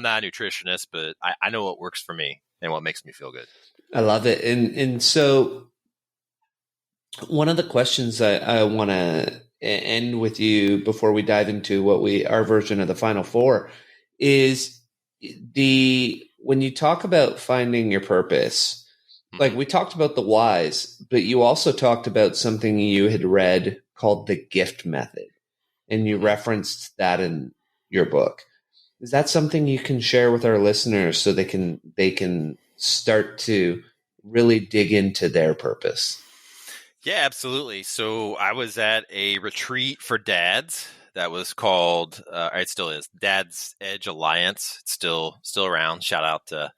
not a nutritionist, but I know what works for me and what makes me feel good. I love it. And so one of the questions I want to end with you before we dive into our version of the final four is the when you talk about finding your purpose, like we talked about the whys, but you also talked about something you had read called the gift method, and you referenced that in your book. Is that something you can share with our listeners so they can start to really dig into their purpose? Yeah, absolutely. So I was at a retreat for dads that was called, it still is, Dad's Edge Alliance. It's still around. Shout out to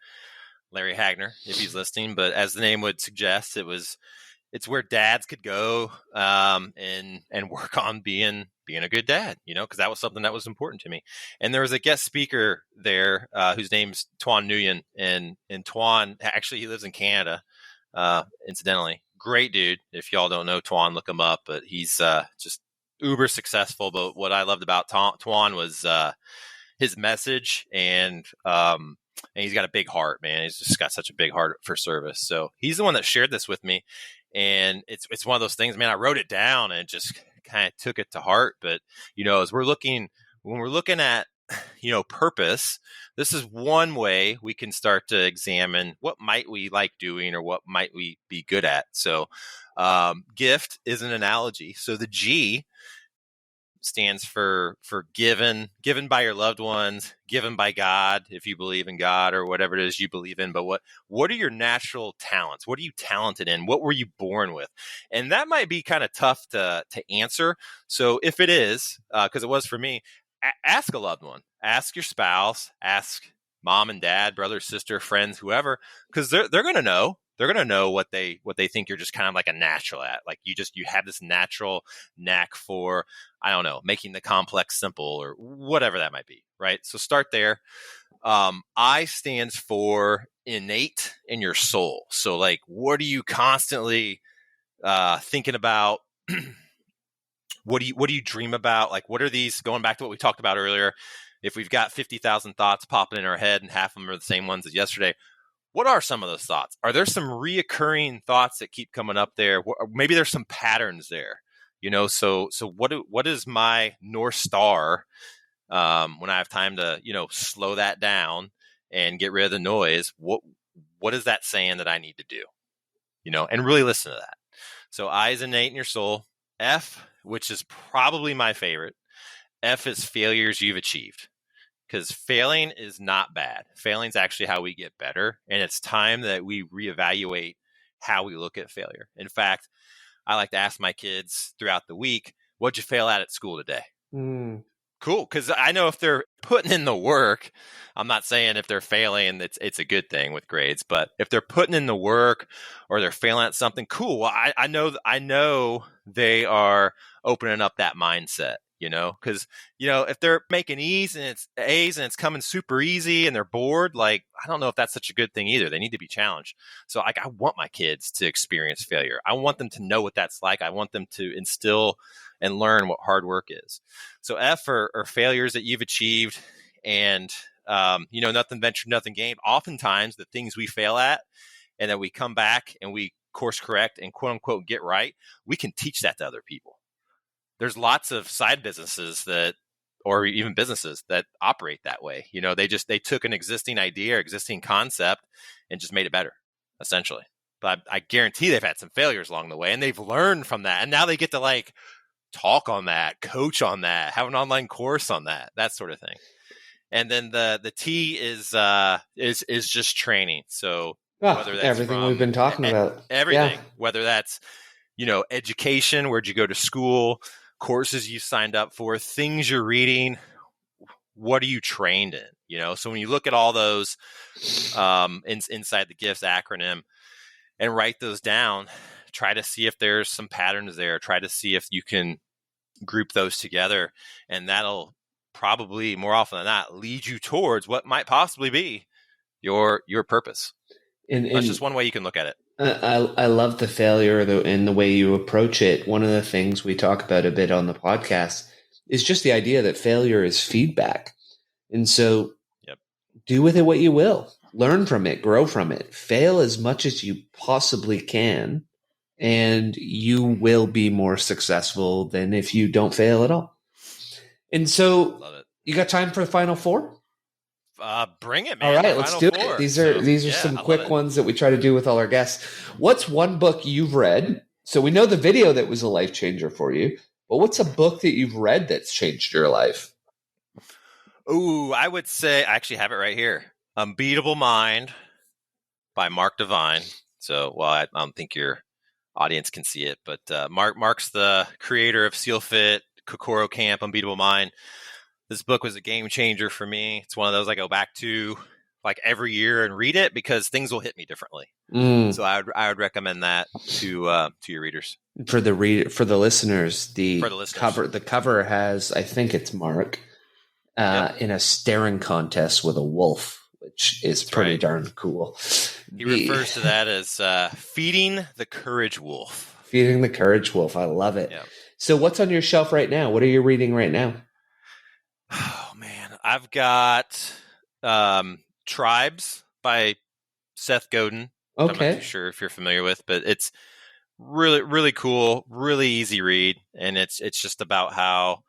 Larry Hagner if he's listening. But as the name would suggest, it's where dads could go and work on being a good dad, because that was something that was important to me. And there was a guest speaker there whose name's Tuan Nguyen, and Tuan, actually, he lives in Canada, incidentally. Great dude. If y'all don't know Tuan, look him up. But he's just uber successful. But what I loved about Tuan was his message, and he's got a big heart, man. He's just got such a big heart for service. So he's the one that shared this with me. And it's one of those things, man, I wrote it down and just kind of took it to heart. But, as when we're looking at, purpose, this is one way we can start to examine what might we like doing or what might we be good at. So gift is an analogy. So the G stands for given by your loved ones, given by God, if you believe in God or whatever it is you believe in. But what are your natural talents? What are you talented in? What were you born with? And that might be kind of tough to answer. So if it is, because it was for me, ask a loved one, ask your spouse, ask mom and dad, brother, sister, friends, whoever, because they're going to know. They're going to know what they think you're just kind of like a natural at. Like you have this natural knack for, I don't know, making the complex simple or whatever that might be. Right. So start there. I stands for innate in your soul. So like, what are you constantly thinking about? What do you dream about? Like, what are these, going back to what we talked about earlier? If we've got 50,000 thoughts popping in our head and half of them are the same ones as yesterday, what are some of those thoughts? Are there some reoccurring thoughts that keep coming up there? Maybe there's some patterns there, so what is my North Star when I have time to, slow that down and get rid of the noise? What is that saying that I need to do, and really listen to that. So I is innate in your soul. F, which is probably my favorite. F is failures you've achieved. because failing is not bad. Failing is actually how we get better. And it's time that we reevaluate how we look at failure. In fact, I like to ask my kids throughout the week, what'd you fail at school today? Cool. Because I know if they're putting in the work, I'm not saying if they're failing, it's a good thing with grades, but if they're putting in the work or they're failing at something, cool. Well, I know they are opening up that mindset, because, if they're making A's and it's coming super easy and they're bored, like, I don't know if that's such a good thing either. They need to be challenged. So like, I want my kids to experience failure. I want them to know what that's like. I want them to instill and learn what hard work is. So F are failures that you've achieved, and nothing ventured, nothing gained. Oftentimes the things we fail at and that we come back and we course correct and quote unquote get right, we can teach that to other people. There's lots of side businesses or even businesses that operate that way. They took an existing idea or existing concept and just made it better, essentially. But I guarantee they've had some failures along the way, and they've learned from that. And now they get to talk on that, coach on that, have an online course on that sort of thing. And then the T is just training. So whether that's everything we've been talking about, everything, whether that's, education, where'd you go to school, courses you signed up for, things you're reading, what are you trained in? So when you look at all those inside the GIFTS acronym and write those down, try to see if there's some patterns there. Try to see if you can group those together, and that'll probably more often than not lead you towards what might possibly be your purpose. And that's just one way you can look at it. I love the failure and the way you approach it. One of the things we talk about a bit on the podcast is just the idea that failure is feedback. And so do with it what you will. Learn from it, grow from it, fail as much as you possibly can, and you will be more successful than if you don't fail at all. And so you got time for the final four? Bring it, man. All right, let's do it. These are some quick ones that we try to do with all our guests. What's one book you've read? So we know the video that was a life changer for you, but what's a book that you've read that's changed your life? Ooh, I would say I actually have it right here. Unbeatable Mind by Mark Divine. So, I don't think your audience can see it, but Mark's the creator of Seal Fit, Kokoro Camp, Unbeatable Mind. This book was a game changer for me. It's one of those I go back to every year and read it because things will hit me differently. So I would recommend that to your readers. For the listeners, the cover has, I think it's Mark in a staring contest with a wolf, which is pretty darn cool. He refers to that as feeding the courage wolf. Feeding the courage wolf. I love it. Yeah. So what's on your shelf right now? What are you reading right now? Oh, man. I've got Tribes by Seth Godin. Okay. I'm not too sure if you're familiar with, but it's really, really cool, really easy read. And it's just about how,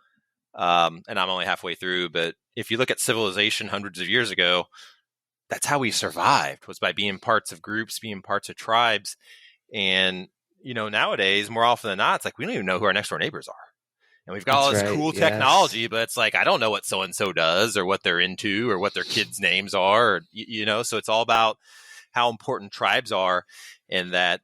and I'm only halfway through, but if you look at civilization hundreds of years ago, that's how we survived, was by being parts of groups, being parts of tribes. And, nowadays, more often than not, it's we don't even know who our next door neighbors are. And we've got all this cool technology, but it's I don't know what so-and-so does or what they're into or what their kids' names are, or, so it's all about how important tribes are. And that,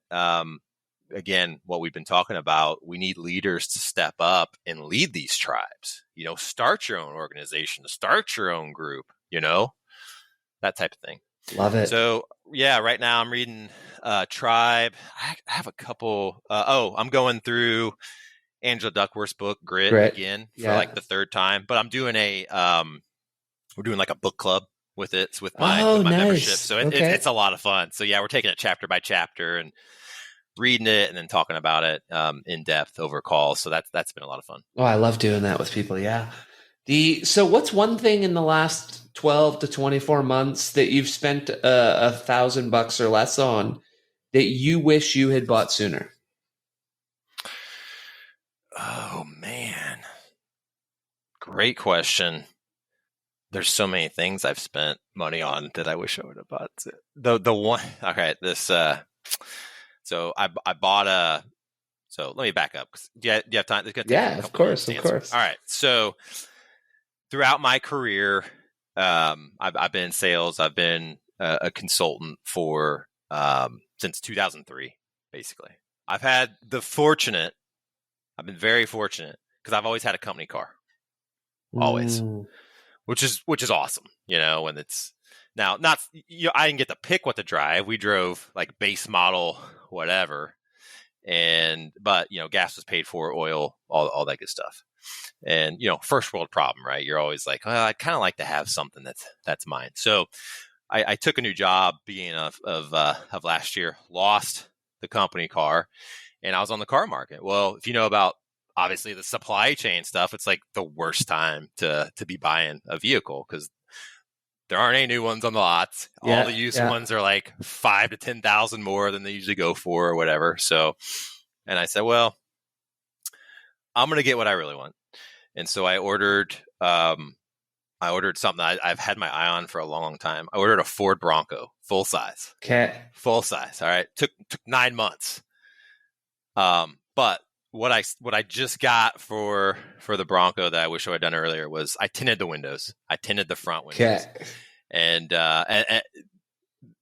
again, what we've been talking about, we need leaders to step up and lead these tribes, start your own organization, start your own group, that type of thing. Love it. So, right now I'm reading Tribe. I have a couple. I'm going through Angela Duckworth's book, Grit again for the third time. But I'm doing we're doing a book club with it. It's with my membership. So it's a lot of fun. So we're taking it chapter by chapter and reading it and then talking about it in depth over calls. So that's been a lot of fun. Oh, I love doing that with people. Yeah. So what's one thing in the last 12 to 24 months that you've spent $1,000 or less on that you wish you had bought sooner? Oh, man. Great question. There's so many things I've spent money on that I wish I would have bought. The one, okay, this, so I bought so let me back up. Do you have time? Yeah, of course. All right. So throughout my career, I've been in sales. I've been a consultant for since 2003, basically. I've been very fortunate because I've always had a company car, always, which is awesome. When it's now not, I didn't get to pick what to drive. We drove like base model, whatever. But gas was paid for, oil, all that good stuff. And, first world problem, right? You're always like, well, I'd kind of like to have something that's mine. So I took a new job beginning of last year, lost the company car, and I was on the car market. Well, if you know about obviously the supply chain stuff, it's like the worst time to be buying a vehicle because there aren't any new ones on the lots. All the used ones are like 5,000 to 10,000 more than they usually go for or whatever. So, and I said, well, I'm going to get what I really want. And so I ordered something I've had my eye on for a long, long time. I ordered a Ford Bronco, full size. Okay. Full size. All right. Took 9 months. But what I just got for the Bronco that I wish I had done earlier was I tinted the windows. I tinted the front windows. Okay. And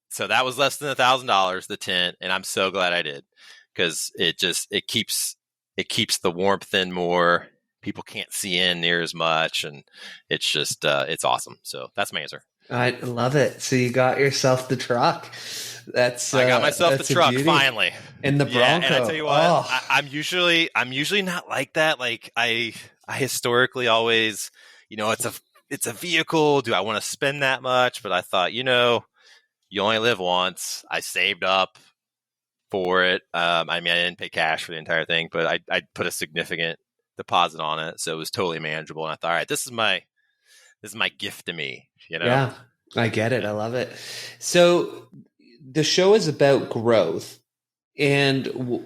so that was less than $1,000, the tint, and I'm so glad I did because it keeps the warmth in more. People can't see in near as much, and it's just it's awesome. So that's my answer. I love it. So you got yourself the truck. I got myself the truck finally, and the Bronco. Yeah, and I tell you what, I'm usually not like that. Like I historically always, it's a vehicle. Do I want to spend that much? But I thought, you only live once. I saved up for it. I didn't pay cash for the entire thing, but I put a significant deposit on it, so it was totally manageable. And I thought, all right, this is my gift to me. Yeah, I get it. I love it. So the show is about growth, and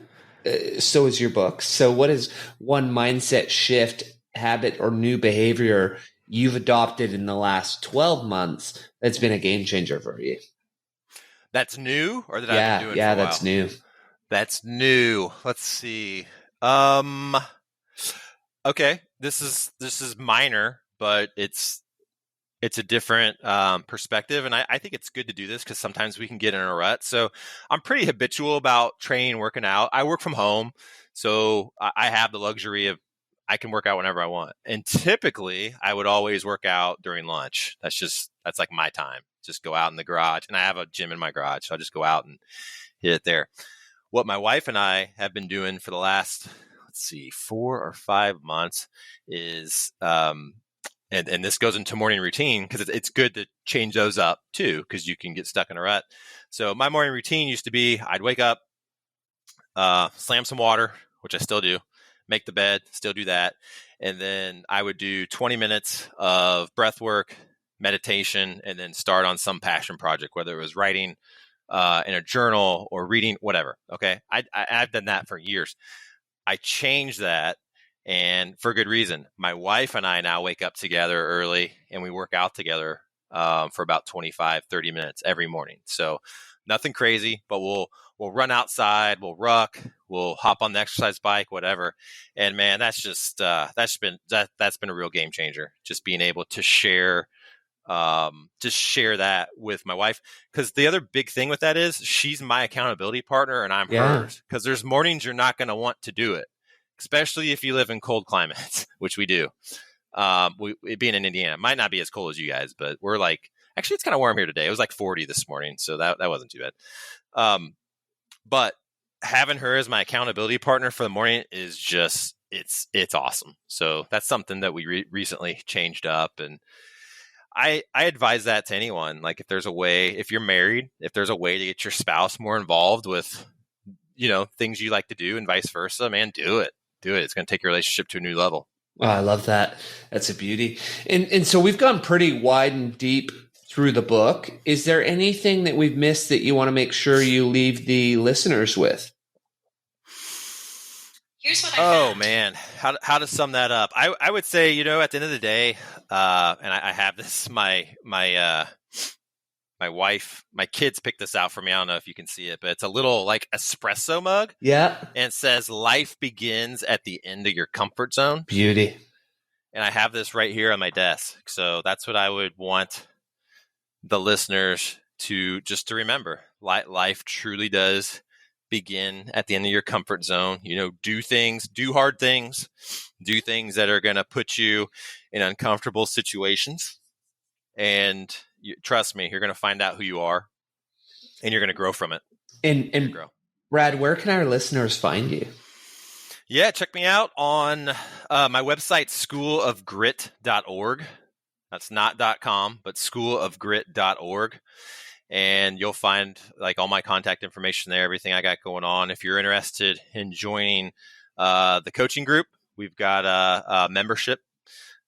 so is your book. So what is one mindset shift, habit, or new behavior you've adopted in the last 12 months that's been a game changer for you? That's new, or that I've been doing for a while? That's new. That's new. Let's see. Okay, this is minor, but it's a different perspective, and I think it's good to do this because sometimes we can get in a rut. So I'm pretty habitual about training, working out. I work from home, so I have the luxury of I can work out whenever I want. And typically, I would always work out during lunch. That's like my time. Just go out in the garage, and I have a gym in my garage, so I'll just go out and hit it there. What my wife and I have been doing for the last 4 or 5 months is and this goes into morning routine because it's good to change those up too because you can get stuck in a rut. So my morning routine used to be I'd wake up, slam some water, which I still do, make the bed, still do that, and then I would do 20 minutes of breath work, meditation, and then start on some passion project, whether it was writing in a journal or reading, whatever. Okay, I've done that for years. I changed that, and for good reason. My wife and I now wake up together early, and we work out together for about 25, 30 minutes every morning. So nothing crazy, but we'll run outside, we'll ruck, we'll hop on the exercise bike, whatever. And man, that's been a real game changer. Just being able to share that with my wife. Because the other big thing with that is she's my accountability partner and I'm hers. Because there's mornings you're not going to want to do it, especially if you live in cold climates, which we do. Being in Indiana, it might not be as cold as you guys, but we're like, actually, it's kind of warm here today. It was like 40 this morning, so that wasn't too bad. But having her as my accountability partner for the morning is just it's awesome. So that's something that we recently changed up, and I advise that to anyone. Like if you're married, if there's a way to get your spouse more involved with, things you like to do and vice versa, man, do it. It's going to take your relationship to a new level. Oh, I love that. That's a beauty. And so we've gone pretty wide and deep through the book. Is there anything that we've missed that you want to make sure you leave the listeners with? Here's what I found. Man, how to sum that up? I would say, at the end of the day, and I have this, my wife, my kids picked this out for me. I don't know if you can see it, but it's a little like espresso mug. Yeah. And it says life begins at the end of your comfort zone. Beauty. And I have this right here on my desk. So that's what I would want the listeners to remember. Life truly does begin at the end of your comfort zone. Do hard things, do things that are going to put you in uncomfortable situations. And trust me, you're going to find out who you are, and you're going to grow from it. And Brad, where can our listeners find you? Yeah, check me out on my website, schoolofgrit.org. That's not .com, but schoolofgrit.org. And you'll find like all my contact information there, everything I got going on. If you're interested in joining the coaching group, we've got a membership.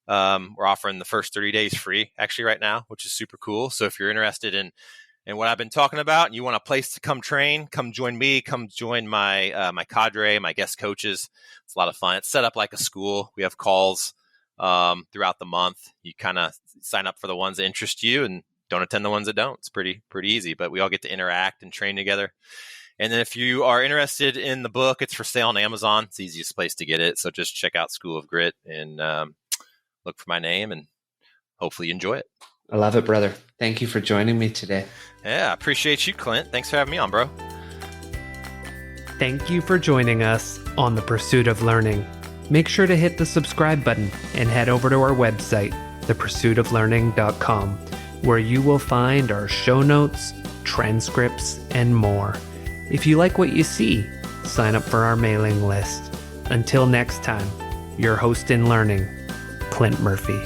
We're offering the first 30 days free actually right now, which is super cool. So if you're interested in what I've been talking about and you want a place to come train, come join me, come join my my cadre, my guest coaches. It's a lot of fun. It's set up like a school. We have calls throughout the month. You kind of sign up for the ones that interest you and don't attend the ones that don't. It's pretty easy, but we all get to interact and train together. And then if you are interested in the book, it's for sale on Amazon. It's the easiest place to get it. So just check out School of Grit and look for my name, and hopefully you enjoy it. I love it, brother. Thank you for joining me today. Yeah, I appreciate you, Clint. Thanks for having me on, bro. Thank you for joining us on The Pursuit of Learning. Make sure to hit the subscribe button and head over to our website, thepursuitoflearning.com, where you will find our show notes, transcripts, and more. If you like what you see, sign up for our mailing list. Until next time, your host in learning, Clint Murphy.